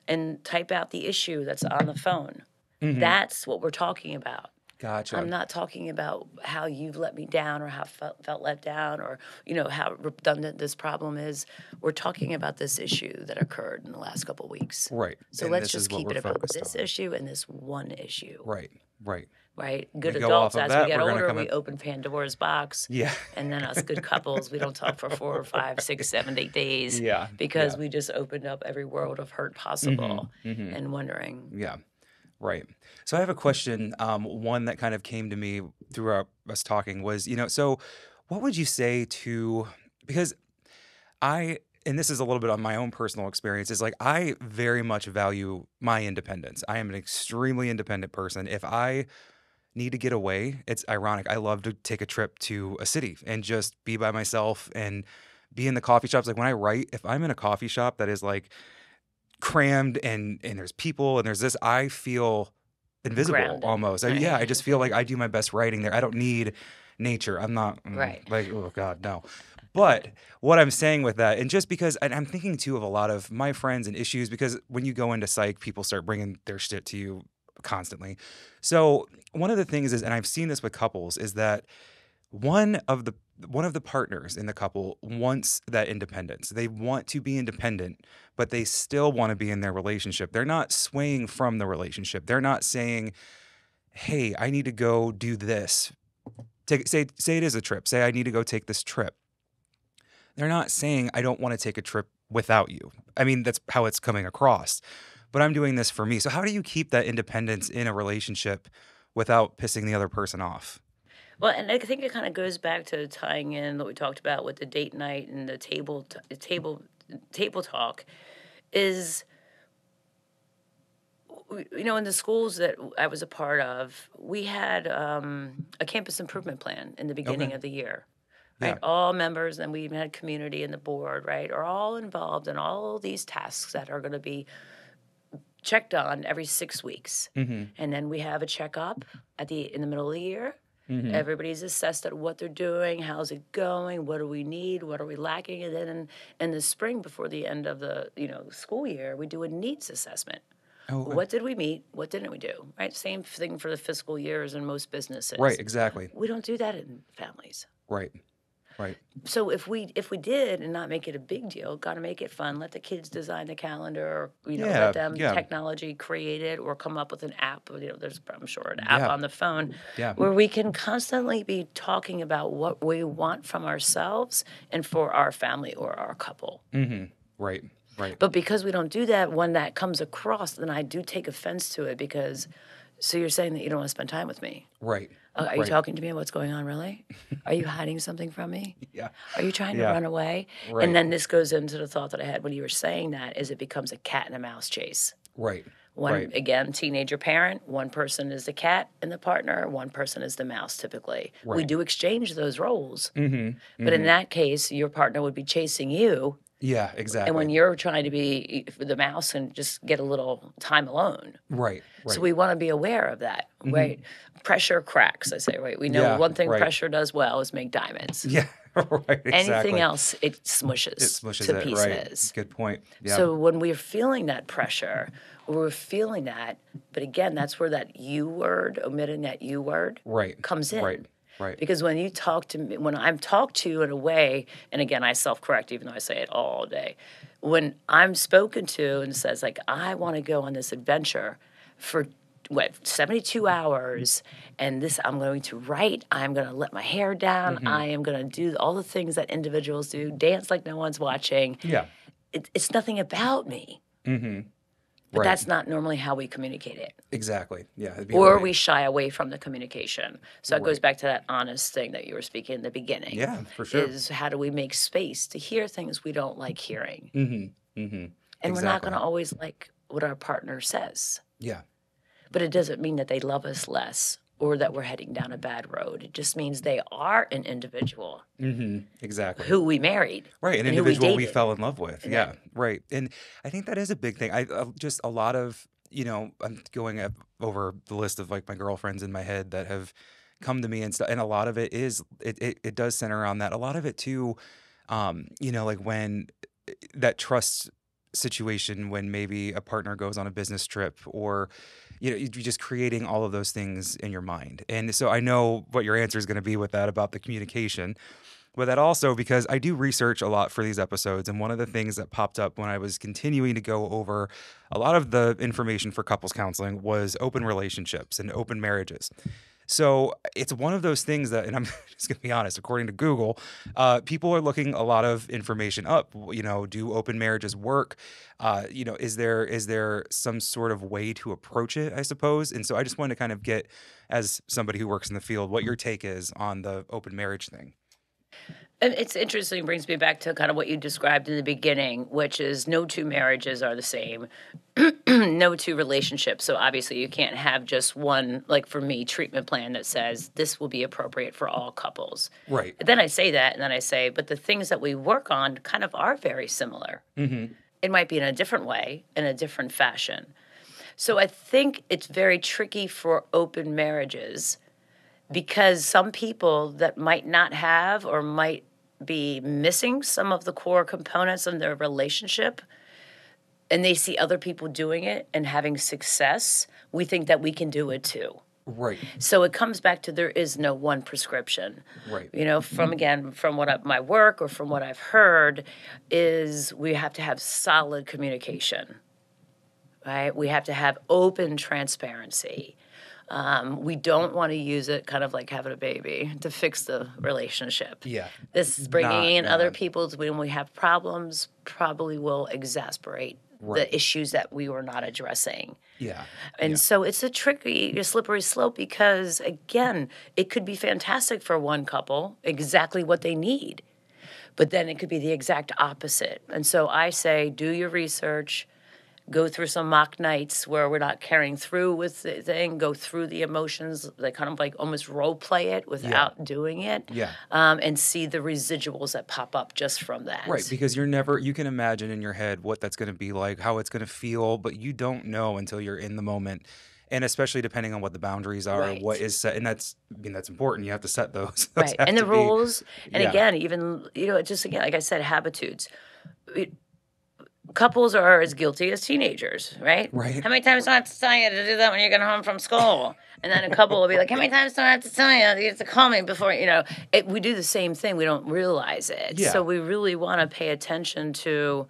Speaker 2: and type out the issue that's on the phone. That's what we're talking about.
Speaker 1: Gotcha.
Speaker 2: I'm not talking about how you've let me down, or how felt let down, or how redundant this problem is. We're talking about this issue that occurred in the last couple of weeks.
Speaker 1: Right.
Speaker 2: So
Speaker 1: And
Speaker 2: let's
Speaker 1: this
Speaker 2: just
Speaker 1: is what
Speaker 2: keep
Speaker 1: we're
Speaker 2: it about
Speaker 1: focused
Speaker 2: this
Speaker 1: on.
Speaker 2: issue and this one issue.
Speaker 1: Right.
Speaker 2: Right? Good
Speaker 1: We go off
Speaker 2: adults,
Speaker 1: of
Speaker 2: as
Speaker 1: that,
Speaker 2: we get
Speaker 1: we're gonna
Speaker 2: older,
Speaker 1: come
Speaker 2: we
Speaker 1: in.
Speaker 2: open Pandora's box.
Speaker 1: Yeah.
Speaker 2: And then us good couples, we don't talk for 4 or 5, 6, 7, 8 days.
Speaker 1: Yeah.
Speaker 2: Because
Speaker 1: Yeah.
Speaker 2: we just opened up every world of hurt possible and wondering.
Speaker 1: Yeah. Right. So I have a question. One that kind of came to me through us talking was, so what would you say to, because and this is a little bit on my own personal experience, is like I very much value my independence. I am an extremely independent person. If I need to get away, it's ironic. I love to take a trip to a city and just be by myself and be in the coffee shops. Like when I write, if I'm in a coffee shop that is like crammed and there's people and there's this, I feel invisible
Speaker 2: Grounded.
Speaker 1: almost. I just feel like I do my best writing there. I don't need nature. I'm not
Speaker 2: Right.
Speaker 1: like, oh God, no. But what I'm saying with that, and just because I'm thinking too of a lot of my friends and issues, because when you go into psych, people start bringing their shit to you constantly. So one of the things is, and I've seen this with couples, is that one of the partners in the couple wants that independence. They want to be independent, but they still want to be in their relationship. They're not swaying from the relationship. They're not saying, "Hey, I need to go do this." Say it is a trip. Say I need to go take this trip. They're not saying I don't want to take a trip without you. I mean, that's how it's coming across. But I'm doing this for me. So how do you keep that independence in a relationship without pissing the other person off?
Speaker 2: Well, and I think it kind of goes back to tying in what we talked about with the date night and the table talk. Is in the schools that I was a part of, we had a campus improvement plan in the beginning of the year. Right,
Speaker 1: Yeah.
Speaker 2: all members, and we even had community and the board, right, are all involved in all these tasks that are going to be checked on every 6 weeks. And then we have a checkup in the middle of the year. Everybody's assessed at what they're doing, how's it going, what do we need, what are we lacking, and then in the spring before the end of the school year, we do a needs assessment.
Speaker 1: Oh, okay.
Speaker 2: What did we meet? What didn't we do? Right, same thing for the fiscal years in most businesses.
Speaker 1: Right, exactly.
Speaker 2: We don't do that in families.
Speaker 1: Right.
Speaker 2: So if we did and not make it a big deal, got to make it fun. Let the kids design the calendar, or let them technology create it, or come up with an app. There's I'm sure an app on the phone where we can constantly be talking about what we want from ourselves and for our family or our couple.
Speaker 1: Right.
Speaker 2: But because we don't do that, when that comes across, then I do take offense to it because. So you're saying that you don't want to spend time with me?
Speaker 1: Right.
Speaker 2: Are you talking to me? What's going on, really? Are you hiding something from me?
Speaker 1: Yeah.
Speaker 2: Are you trying to run away?
Speaker 1: Right.
Speaker 2: And then this goes into the thought that I had when you were saying that, is it becomes a cat and a mouse chase.
Speaker 1: Right.
Speaker 2: Again, teenager parent, one person is the cat and the partner, one person is the mouse typically.
Speaker 1: Right.
Speaker 2: We do exchange those roles. But in that case, your partner would be chasing you.
Speaker 1: Yeah, exactly.
Speaker 2: And when you're trying to be the mouse and just get a little time alone.
Speaker 1: Right.
Speaker 2: So we want to be aware of that, right? Pressure cracks, I say, right? We know one thing pressure does well is make diamonds.
Speaker 1: Yeah, right, exactly.
Speaker 2: Anything else, it smushes to pieces.
Speaker 1: Right. Good point. Yeah.
Speaker 2: So when we're feeling that pressure, we're feeling that, but again, that's where that you word, omitting that you word, comes in.
Speaker 1: Right.
Speaker 2: Because when you talk to me, when I'm talked to in a way, and again, I self-correct even though I say it all day, when I'm spoken to and says like, I want to go on this adventure for 72 hours, and this I'm going to write, I'm going to let my hair down, I am going to do all the things that individuals do, dance like no one's watching.
Speaker 1: Yeah.
Speaker 2: It's nothing about me. But
Speaker 1: Right.
Speaker 2: that's not normally how we communicate it.
Speaker 1: Exactly. Yeah. It'd be
Speaker 2: Or
Speaker 1: right.
Speaker 2: we shy away from the communication. So it goes
Speaker 1: Right.
Speaker 2: back to that honest thing that you were speaking in the beginning.
Speaker 1: Yeah, for sure.
Speaker 2: Is how do we make space to hear things we don't like hearing? And we're not
Speaker 1: Exactly.
Speaker 2: going to always like what our partner says.
Speaker 1: Yeah.
Speaker 2: But it doesn't mean that they love us less or that we're heading down a bad road. It just means they are an individual
Speaker 1: Exactly.
Speaker 2: who we married.
Speaker 1: Right, an
Speaker 2: and who we
Speaker 1: individual we
Speaker 2: dated.
Speaker 1: fell in love with. Yeah, right. And I think that is a big thing. I just a lot of, I'm going over the list of like my girlfriends in my head that have come to me and stuff, and a lot of it is it does center around that. A lot of it too, like when that trust situation, when maybe a partner goes on a business trip, or you're just creating all of those things in your mind. And so I know what your answer is going to be with that about the communication. But that also, because I do research a lot for these episodes, and one of the things that popped up when I was continuing to go over a lot of the information for couples counseling was open relationships and open marriages. So it's one of those things that, and I'm just going to be honest, according to Google, people are looking a lot of information up. Do open marriages work? Is there some sort of way to approach it, I suppose? And so I just wanted to kind of get, as somebody who works in the field, what your take is on the open marriage thing.
Speaker 2: And it's interesting, brings me back to kind of what you described in the beginning, which is no two marriages are the same, no two relationships. So obviously you can't have just one, like for me, treatment plan that says this will be appropriate for all couples.
Speaker 1: Right.
Speaker 2: Then I say that, and then I say, but the things that we work on kind of are very similar. It might be in a different way, in a different fashion. So I think it's very tricky for open marriages, because some people that might not have or might be missing some of the core components of their relationship, and they see other people doing it and having success, we think that we can do it too.
Speaker 1: Right.
Speaker 2: So it comes back to there is no one prescription.
Speaker 1: Right.
Speaker 2: From my work or from what I've heard, is we have to have solid communication, right? We have to have open transparency. We don't want to use it kind of like having a baby to fix the relationship.
Speaker 1: Yeah.
Speaker 2: This is bringing in other people's, when we have problems, probably will exasperate the issues that we were not addressing.
Speaker 1: Yeah.
Speaker 2: And so it's a slippery slope, because, again, it could be fantastic for one couple, exactly what they need. But then it could be the exact opposite. And so I say, do your research. Go through some mock nights where we're not carrying through with the thing, go through the emotions, like kind of like almost role play it without doing it, and see the residuals that pop up just from that.
Speaker 1: Right, because you can imagine in your head what that's going to be like, how it's going to feel, but you don't know until you're in the moment. And especially depending on what the boundaries are, what is set, and that's important. You have to set those.
Speaker 2: Right, and the rules, and again, even, like I said, habitudes. Couples are as guilty as teenagers, right?
Speaker 1: Right.
Speaker 2: How many times do I have to tell you to do that when you're getting home from school? And then a couple will be like, how many times do I have to tell you? You have to call me before, we do the same thing. We don't realize it.
Speaker 1: Yeah.
Speaker 2: So we really want to pay attention to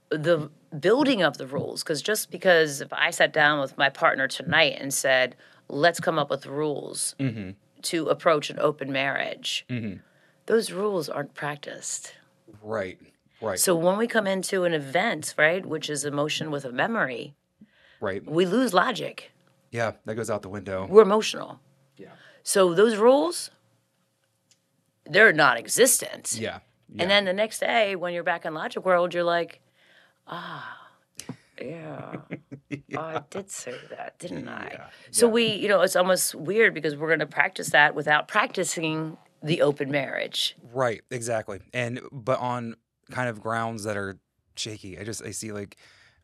Speaker 2: the building of the rules. Because just because if I sat down with my partner tonight and said, let's come up with rules to approach an open marriage, those rules aren't practiced.
Speaker 1: Right. Right.
Speaker 2: So when we come into an event, right, which is emotion with a memory, we lose logic.
Speaker 1: Yeah, that goes out the window.
Speaker 2: We're emotional.
Speaker 1: Yeah.
Speaker 2: So those rules, they're non-existent.
Speaker 1: Yeah.
Speaker 2: And then the next day, when you're back in logic world, you're like, yeah. I did say that, didn't I? So it's almost weird, because we're going to practice that without practicing the open marriage.
Speaker 1: Right, exactly. But on kind of grounds that are shaky. I see like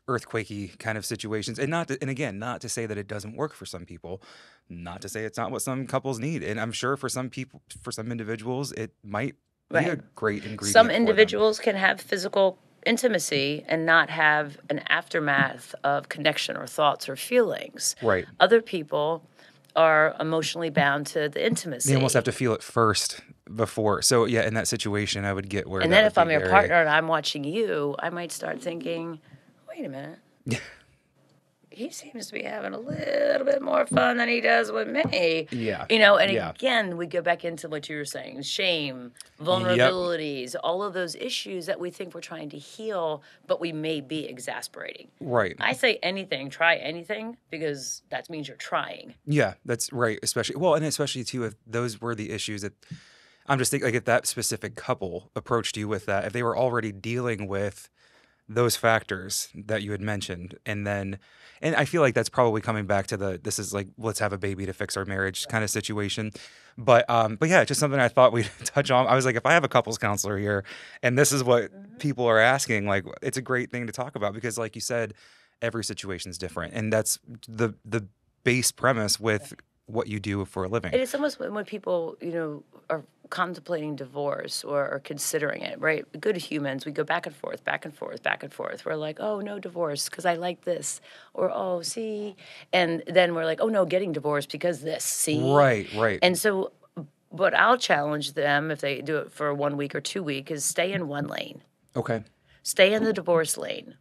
Speaker 1: earthquakey kind of situations, and not to say that it doesn't work for some people, not to say it's not what some couples need. And I'm sure for some people, for some individuals, it might be a great ingredient.
Speaker 2: Some individuals can have physical intimacy and not have an aftermath of connection or thoughts or feelings.
Speaker 1: Right.
Speaker 2: Other people are emotionally bound to the intimacy.
Speaker 1: They almost have to feel it first before. So in that situation, I would get where.
Speaker 2: And then if I'm your partner and I'm watching you, I might start thinking, wait a minute. he seems to be having a little bit more fun than he does with me.
Speaker 1: Yeah.
Speaker 2: And
Speaker 1: Yeah.
Speaker 2: again, we go back into what you were saying, shame,
Speaker 1: Yep.
Speaker 2: vulnerabilities, all of those issues that we think we're trying to heal, but we may be exasperating.
Speaker 1: Right.
Speaker 2: I say anything, try anything, because that means you're trying.
Speaker 1: Yeah, that's right. Especially too, if those were the issues that I'm just thinking, like if that specific couple approached you with that, if they were already dealing with those factors that you had mentioned, and I feel like that's probably coming back to this is like, let's have a baby to fix our marriage kind of situation. But yeah, it's just something I thought we'd touch on. I was like, if I have a couples counselor here and this is what people are asking, like, it's a great thing to talk about because like you said, every situation is different. And that's the base premise with what you do for a living.
Speaker 2: It is almost when people, are contemplating divorce or considering it, right? Good humans, we go back and forth, back and forth, back and forth. We're like, oh, no divorce because I like this. Or, oh, see. And then we're like, oh, no, getting divorced because this, see.
Speaker 1: Right.
Speaker 2: And so, but I'll challenge them if they do it for 1 week or 2 weeks is stay in one lane.
Speaker 1: Okay.
Speaker 2: Stay in the divorce lane.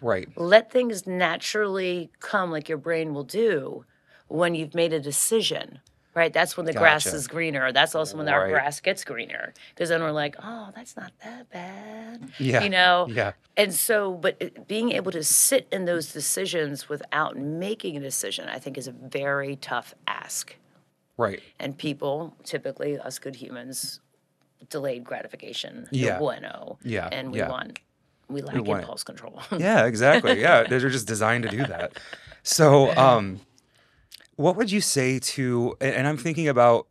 Speaker 1: Right.
Speaker 2: Let things naturally come like your brain will do when you've made a decision, right? That's when the grass is greener. That's also when our grass gets greener. Because then we're like, oh, that's not that bad.
Speaker 1: Yeah. Yeah.
Speaker 2: And so, but being able to sit in those decisions without making a decision, I think is a very tough ask.
Speaker 1: Right.
Speaker 2: And people, typically us good humans, delayed gratification,
Speaker 1: Yeah.
Speaker 2: no bueno.
Speaker 1: Yeah.
Speaker 2: And we lack impulse control.
Speaker 1: Yeah, exactly. Yeah, they're just designed to do that. So, what would you say to, and I'm thinking about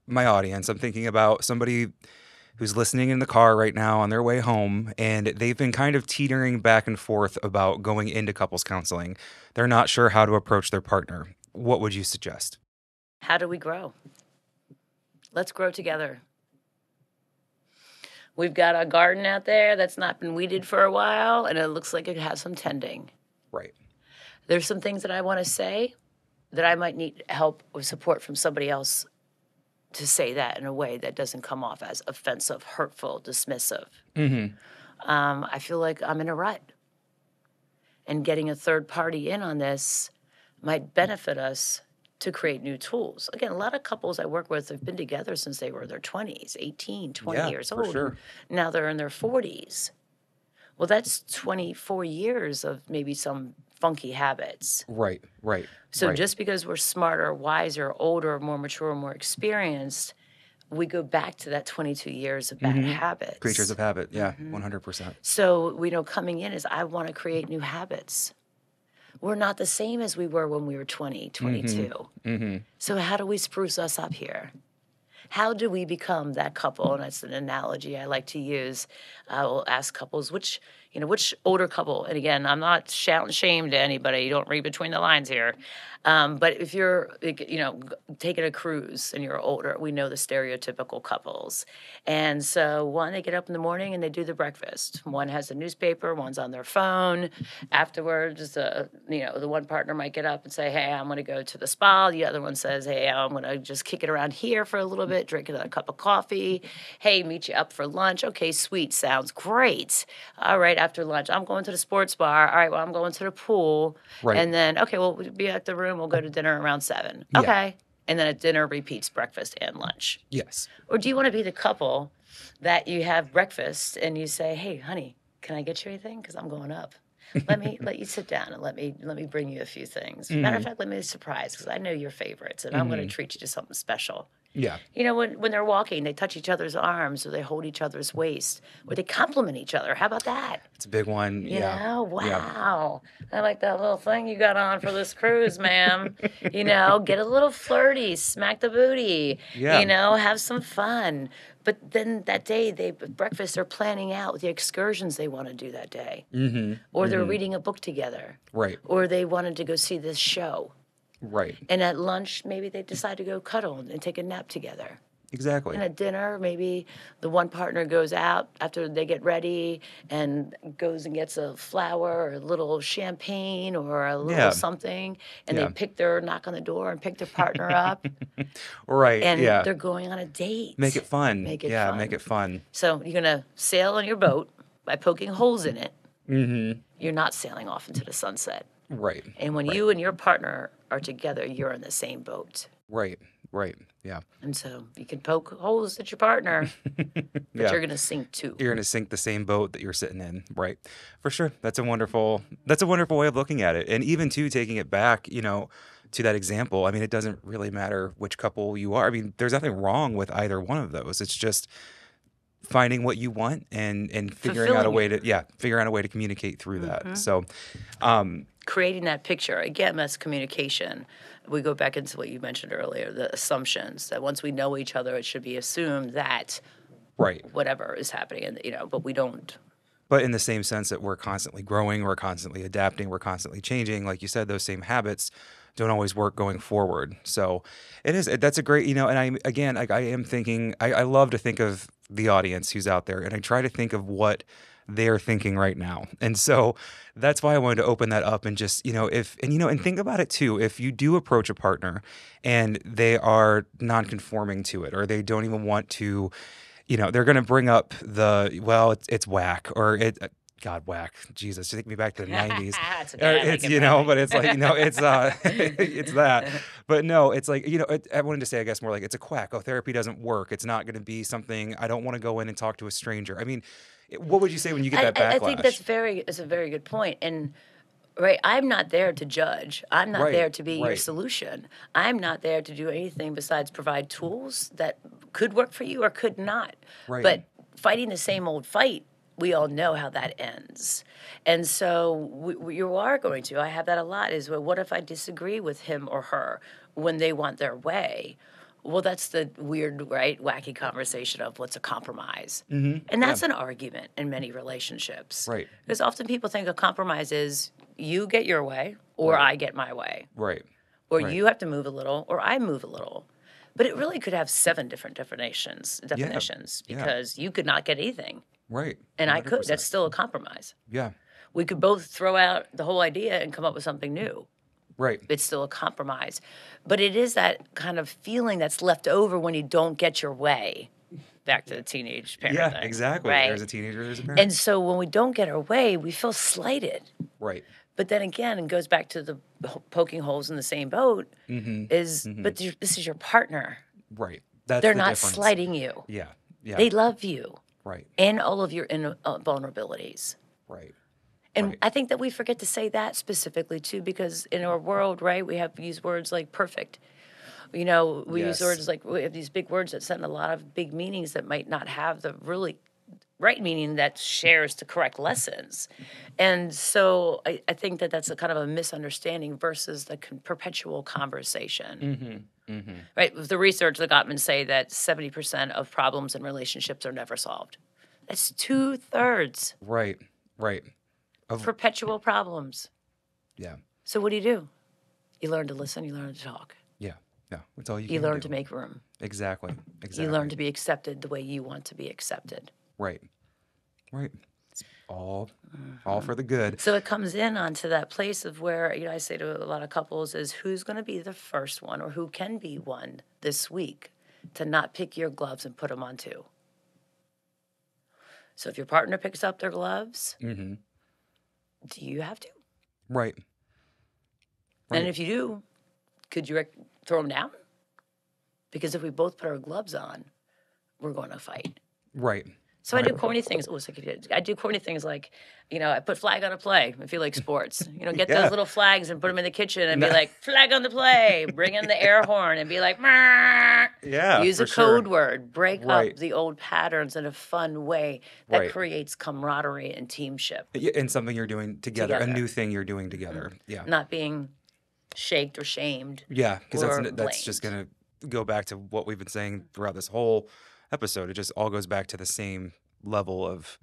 Speaker 1: my audience, I'm thinking about somebody who's listening in the car right now on their way home, and they've been kind of teetering back and forth about going into couples counseling. They're not sure how to approach their partner. What would you suggest?
Speaker 2: How do we grow? Let's grow together. We've got a garden out there that's not been weeded for a while, and it looks like it has some tending.
Speaker 1: Right.
Speaker 2: There's some things that I want to say that I might need help or support from somebody else to say that in a way that doesn't come off as offensive, hurtful, dismissive.
Speaker 1: Mm-hmm.
Speaker 2: I feel like I'm in a rut. And getting a third party in on this might benefit us to create new tools. Again, a lot of couples I work with have been together since they were in their 20s, 18, 20 years old.
Speaker 1: Sure.
Speaker 2: Now they're in their 40s. Well, that's 24 years of maybe some funky habits.
Speaker 1: Right.
Speaker 2: So just because we're smarter, wiser, older, more mature, more experienced, we go back to that 22 years of bad habits.
Speaker 1: Creatures of habit. Yeah, 100%.
Speaker 2: So, coming in is I want to create new habits. We're not the same as we were when we were 20, 22.
Speaker 1: Mm-hmm.
Speaker 2: So how do we spruce us up here? How do we become that couple? And that's an analogy I like to use. I will ask couples, which older couple, and again, I'm not shouting shame to anybody. You don't read between the lines here. But if you're, taking a cruise and you're older, we know the stereotypical couples. And so one, they get up in the morning and they do the breakfast. One has a newspaper, one's on their phone. Afterwards, the one partner might get up and say, hey, I'm going to go to the spa. The other one says, hey, I'm going to just kick it around here for a little bit, drink another cup of coffee. Hey, meet you up for lunch. Okay, sweet, sounds great. All right, after lunch, I'm going to the sports bar. All right, well, I'm going to the pool.
Speaker 1: Right.
Speaker 2: And then, okay, we'll be at the room. We'll go to dinner around 7.
Speaker 1: Yeah.
Speaker 2: Okay. And then at dinner repeats breakfast and lunch.
Speaker 1: Yes.
Speaker 2: Or do you want to be the couple that you have breakfast and you say, hey, honey, can I get you anything? Because I'm going up. Let you sit down and let me bring you a few things. Matter of fact, let me surprise because I know your favorites and I'm going to treat you to something special.
Speaker 1: Yeah.
Speaker 2: When they're walking, they touch each other's arms or they hold each other's waist or they compliment each other. How about that?
Speaker 1: It's a big one.
Speaker 2: Wow.
Speaker 1: Yeah.
Speaker 2: I like that little thing you got on for this cruise, ma'am. Get a little flirty, smack the booty.
Speaker 1: Yeah.
Speaker 2: Have some fun. But then that day, breakfast, they're planning out the excursions they want to do that day.
Speaker 1: Mm-hmm.
Speaker 2: Or they're reading a book together.
Speaker 1: Right.
Speaker 2: Or they wanted to go see this show.
Speaker 1: Right.
Speaker 2: And at lunch, maybe they decide to go cuddle and take a nap together.
Speaker 1: Exactly.
Speaker 2: And at dinner, maybe the one partner goes out after they get ready and goes and gets a flower or a little champagne or a little something. And they knock on the door and pick their partner up.
Speaker 1: Right.
Speaker 2: And they're going on a date.
Speaker 1: Make it fun.
Speaker 2: Make it fun. So you're going to sail on your boat by poking holes in it.
Speaker 1: Mm-hmm.
Speaker 2: You're not sailing off into the sunset.
Speaker 1: Right.
Speaker 2: And when
Speaker 1: Right.
Speaker 2: you and your partner are together, you're in the same boat.
Speaker 1: Right. Right. Yeah.
Speaker 2: And so you can poke holes at your partner, but
Speaker 1: Yeah.
Speaker 2: you're going to sink too.
Speaker 1: You're going to sink the same boat that you're sitting in. Right. For sure. That's a wonderful way of looking at it. And even too, taking it back, to that example, I mean, it doesn't really matter which couple you are. I mean, there's nothing wrong with either one of those. It's just finding what you want and figuring out a
Speaker 2: Fulfilling
Speaker 1: way
Speaker 2: it.
Speaker 1: figuring out a way to communicate through that. So,
Speaker 2: Creating that picture, again, that's communication. We go back into what you mentioned earlier, the assumptions that once we know each other, it should be assumed that
Speaker 1: right.
Speaker 2: whatever is happening, and but we don't.
Speaker 1: But in the same sense that we're constantly growing, we're constantly adapting, we're constantly changing. Like you said, those same habits don't always work going forward. So that's a great, and I am thinking, I love to think of the audience who's out there, and I try to think of what they're thinking right now. And so that's why I wanted to open that up and just, and think about it too. If you do approach a partner and they are non-conforming to it, or they don't even want to, they're going to bring up it's whack, or God, whack. Jesus, take me back to the 90s.
Speaker 2: It's okay, I like it,
Speaker 1: But it's like, it's it's that. But no, it's like, I wanted to say, I guess, more like it's a quack. Oh, therapy doesn't work. It's not going to be something, I don't want to go in and talk to a stranger. I mean, what would you say when you get that backlash?
Speaker 2: I think it's a very good point. And right, I'm not there to judge. I'm not there to be your solution. I'm not there to do anything besides provide tools that could work for you or could not.
Speaker 1: Right.
Speaker 2: But fighting the same old fight, we all know how that ends. And so you are going to, I have that a lot, is, well, what if I disagree with him or her when they want their way? Well, that's the weird, right, wacky conversation of what's a compromise.
Speaker 1: Mm-hmm.
Speaker 2: And that's an argument in many relationships.
Speaker 1: Right.
Speaker 2: Because often people think a compromise is you get your way or I get my way.
Speaker 1: Right.
Speaker 2: Or you have to move a little or I move a little. But it really could have 7 different definitions because you could not get anything.
Speaker 1: Right.
Speaker 2: And
Speaker 1: 100%.
Speaker 2: I could. That's still a compromise.
Speaker 1: Yeah.
Speaker 2: We could both throw out the whole idea and come up with something new.
Speaker 1: Right.
Speaker 2: It's still a compromise. But it is that kind of feeling that's left over when you don't get your way. Back to the teenage parent thing.
Speaker 1: Yeah, exactly.
Speaker 2: Right?
Speaker 1: There's a teenager, there's a parent.
Speaker 2: And so when we don't get our way, we feel slighted.
Speaker 1: Right.
Speaker 2: But then again, it goes back to the poking holes in the same boat, but this is your partner.
Speaker 1: Right. That's
Speaker 2: They're
Speaker 1: the
Speaker 2: not
Speaker 1: difference.
Speaker 2: slighting you.
Speaker 1: Yeah. Yeah.
Speaker 2: They love you.
Speaker 1: Right.
Speaker 2: And all of your vulnerabilities.
Speaker 1: Right.
Speaker 2: And I think that we forget to say that specifically too, because in our world, right, we have used words like perfect. We use words like, we have these big words that send a lot of big meanings that might not have the really right meaning that shares the correct lessons. And so I think that that's a kind of a misunderstanding versus the perpetual conversation. Mm-hmm. Mm-hmm. Right? With the research, the Gottman say that 70% of problems in relationships are never solved. That's 2/3.
Speaker 1: Right. Right.
Speaker 2: Perpetual problems.
Speaker 1: Yeah.
Speaker 2: So what do? You learn to listen, you learn to talk.
Speaker 1: Yeah. Yeah. That's all
Speaker 2: You learn to make room.
Speaker 1: Exactly.
Speaker 2: You learn to be accepted the way you want to be accepted.
Speaker 1: Right. Right. It's all for the good.
Speaker 2: So it comes in onto that place of where, I say to a lot of couples is who's going to be the first one or who can be one this week to not pick your gloves and put them on too. So if your partner picks up their gloves, do you have to?
Speaker 1: Right.
Speaker 2: And if you do, could you throw them down? Because if we both put our gloves on, we're going to fight.
Speaker 1: Right.
Speaker 2: So I do corny things. I do corny things like, I put flag on a play if you like sports. Get those little flags and put them in the kitchen and be like, flag on the play. Bring in the air horn and be like, Mah!
Speaker 1: Yeah.
Speaker 2: Use a code word. Break up the old patterns in a fun way that creates camaraderie and teamship.
Speaker 1: And something you're doing together, a new thing you're doing together. Yeah.
Speaker 2: Not being shaked or shamed.
Speaker 1: Yeah, because that's just going to go back to what we've been saying throughout this whole episode. It just all goes back to the same level of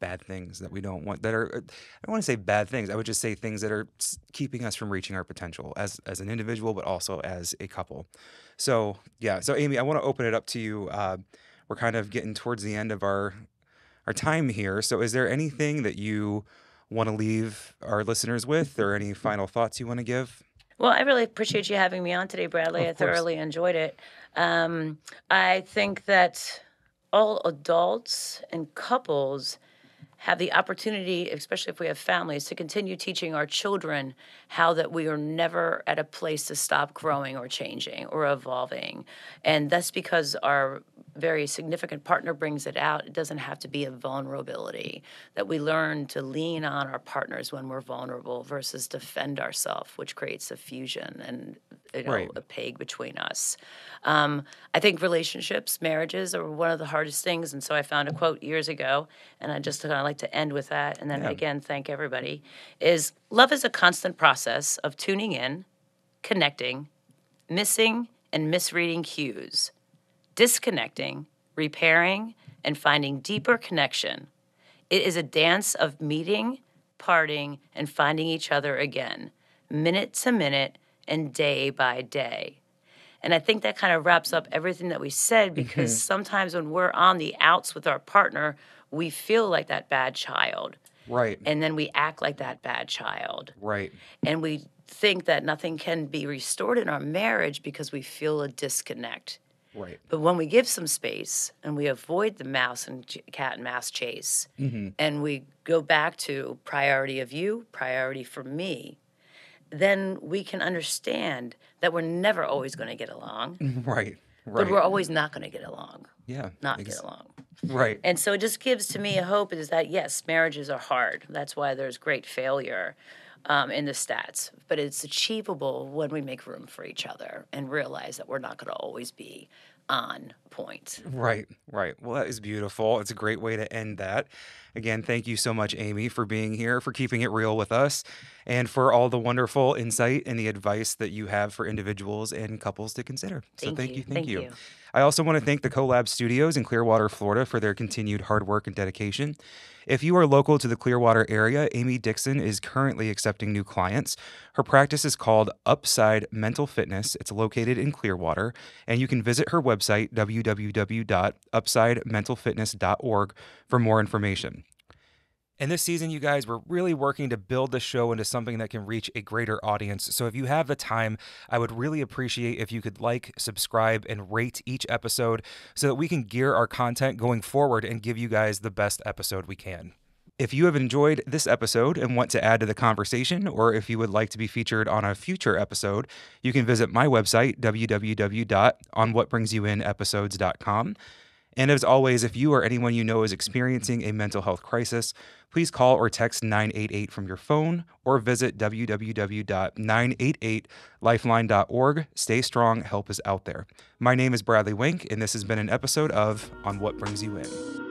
Speaker 1: bad things that we don't want, that are, I don't want to say bad things. I would just say things that are keeping us from reaching our potential as an individual, but also as a couple. So, yeah. So, Amy, I want to open it up to you. We're kind of getting towards the end of our time here. So is there anything that you want to leave our listeners with, or any final thoughts you want to give?
Speaker 2: Well, I really appreciate you having me on today, Bradley. I thoroughly enjoyed it. I think that all adults and couples have the opportunity, especially if we have families, to continue teaching our children how that we are never at a place to stop growing or changing or evolving. And that's because our very significant partner brings it out. It doesn't have to be a vulnerability, that we learn to lean on our partners when we're vulnerable versus defend ourselves, which creates a fusion and
Speaker 1: Right.
Speaker 2: a peg between us. I think relationships, marriages are one of the hardest things. And so I found a quote years ago, and I just kind of like to end with that. And then
Speaker 1: Yeah.
Speaker 2: again, thank everybody, is love is a constant process of tuning in, connecting, missing and misreading cues, disconnecting, repairing, and finding deeper connection. It is a dance of meeting, parting, and finding each other again, minute to minute and day by day. And I think that kind of wraps up everything that we said, because sometimes when we're on the outs with our partner, we feel like that bad child.
Speaker 1: Right.
Speaker 2: And then we act like that bad child.
Speaker 1: Right.
Speaker 2: And we think that nothing can be restored in our marriage because we feel a disconnect.
Speaker 1: Right.
Speaker 2: But when we give some space and we avoid the mouse and cat and mouse chase, and we go back to priority of you, priority for me, then we can understand that we're never always going to get along,
Speaker 1: Right.
Speaker 2: but we're always not going to get along,
Speaker 1: Yeah.
Speaker 2: get along.
Speaker 1: Right.
Speaker 2: And so it just gives to me a hope is that, yes, marriages are hard. That's why there's great failure in the stats. But it's achievable when we make room for each other and realize that we're not going to always be on point.
Speaker 1: Right, right. Well, that is beautiful. It's a great way to end that. Again, thank you so much, Amy, for being here, for keeping it real with us, and for all the wonderful insight and the advice that you have for individuals and couples to consider. So thank you.
Speaker 2: Thank you.
Speaker 1: I also want to thank the Collab Studios in Clearwater, Florida for their continued hard work and dedication. If you are local to the Clearwater area, Amy Dickson is currently accepting new clients. Her practice is called Upside Mental Fitness. It's located in Clearwater, and you can visit her website, www.upsidementalfitness.org, for more information. And this season, you guys, we're really working to build the show into something that can reach a greater audience. So if you have the time, I would really appreciate if you could like, subscribe, and rate each episode so that we can gear our content going forward and give you guys the best episode we can. If you have enjoyed this episode and want to add to the conversation, or if you would like to be featured on a future episode, you can visit my website, www.onwhatbringsyouinepisodes.com. And as always, if you or anyone you know is experiencing a mental health crisis, please call or text 988 from your phone or visit www.988lifeline.org. Stay strong, help is out there. My name is Bradley Wink, and this has been an episode of On What Brings You In.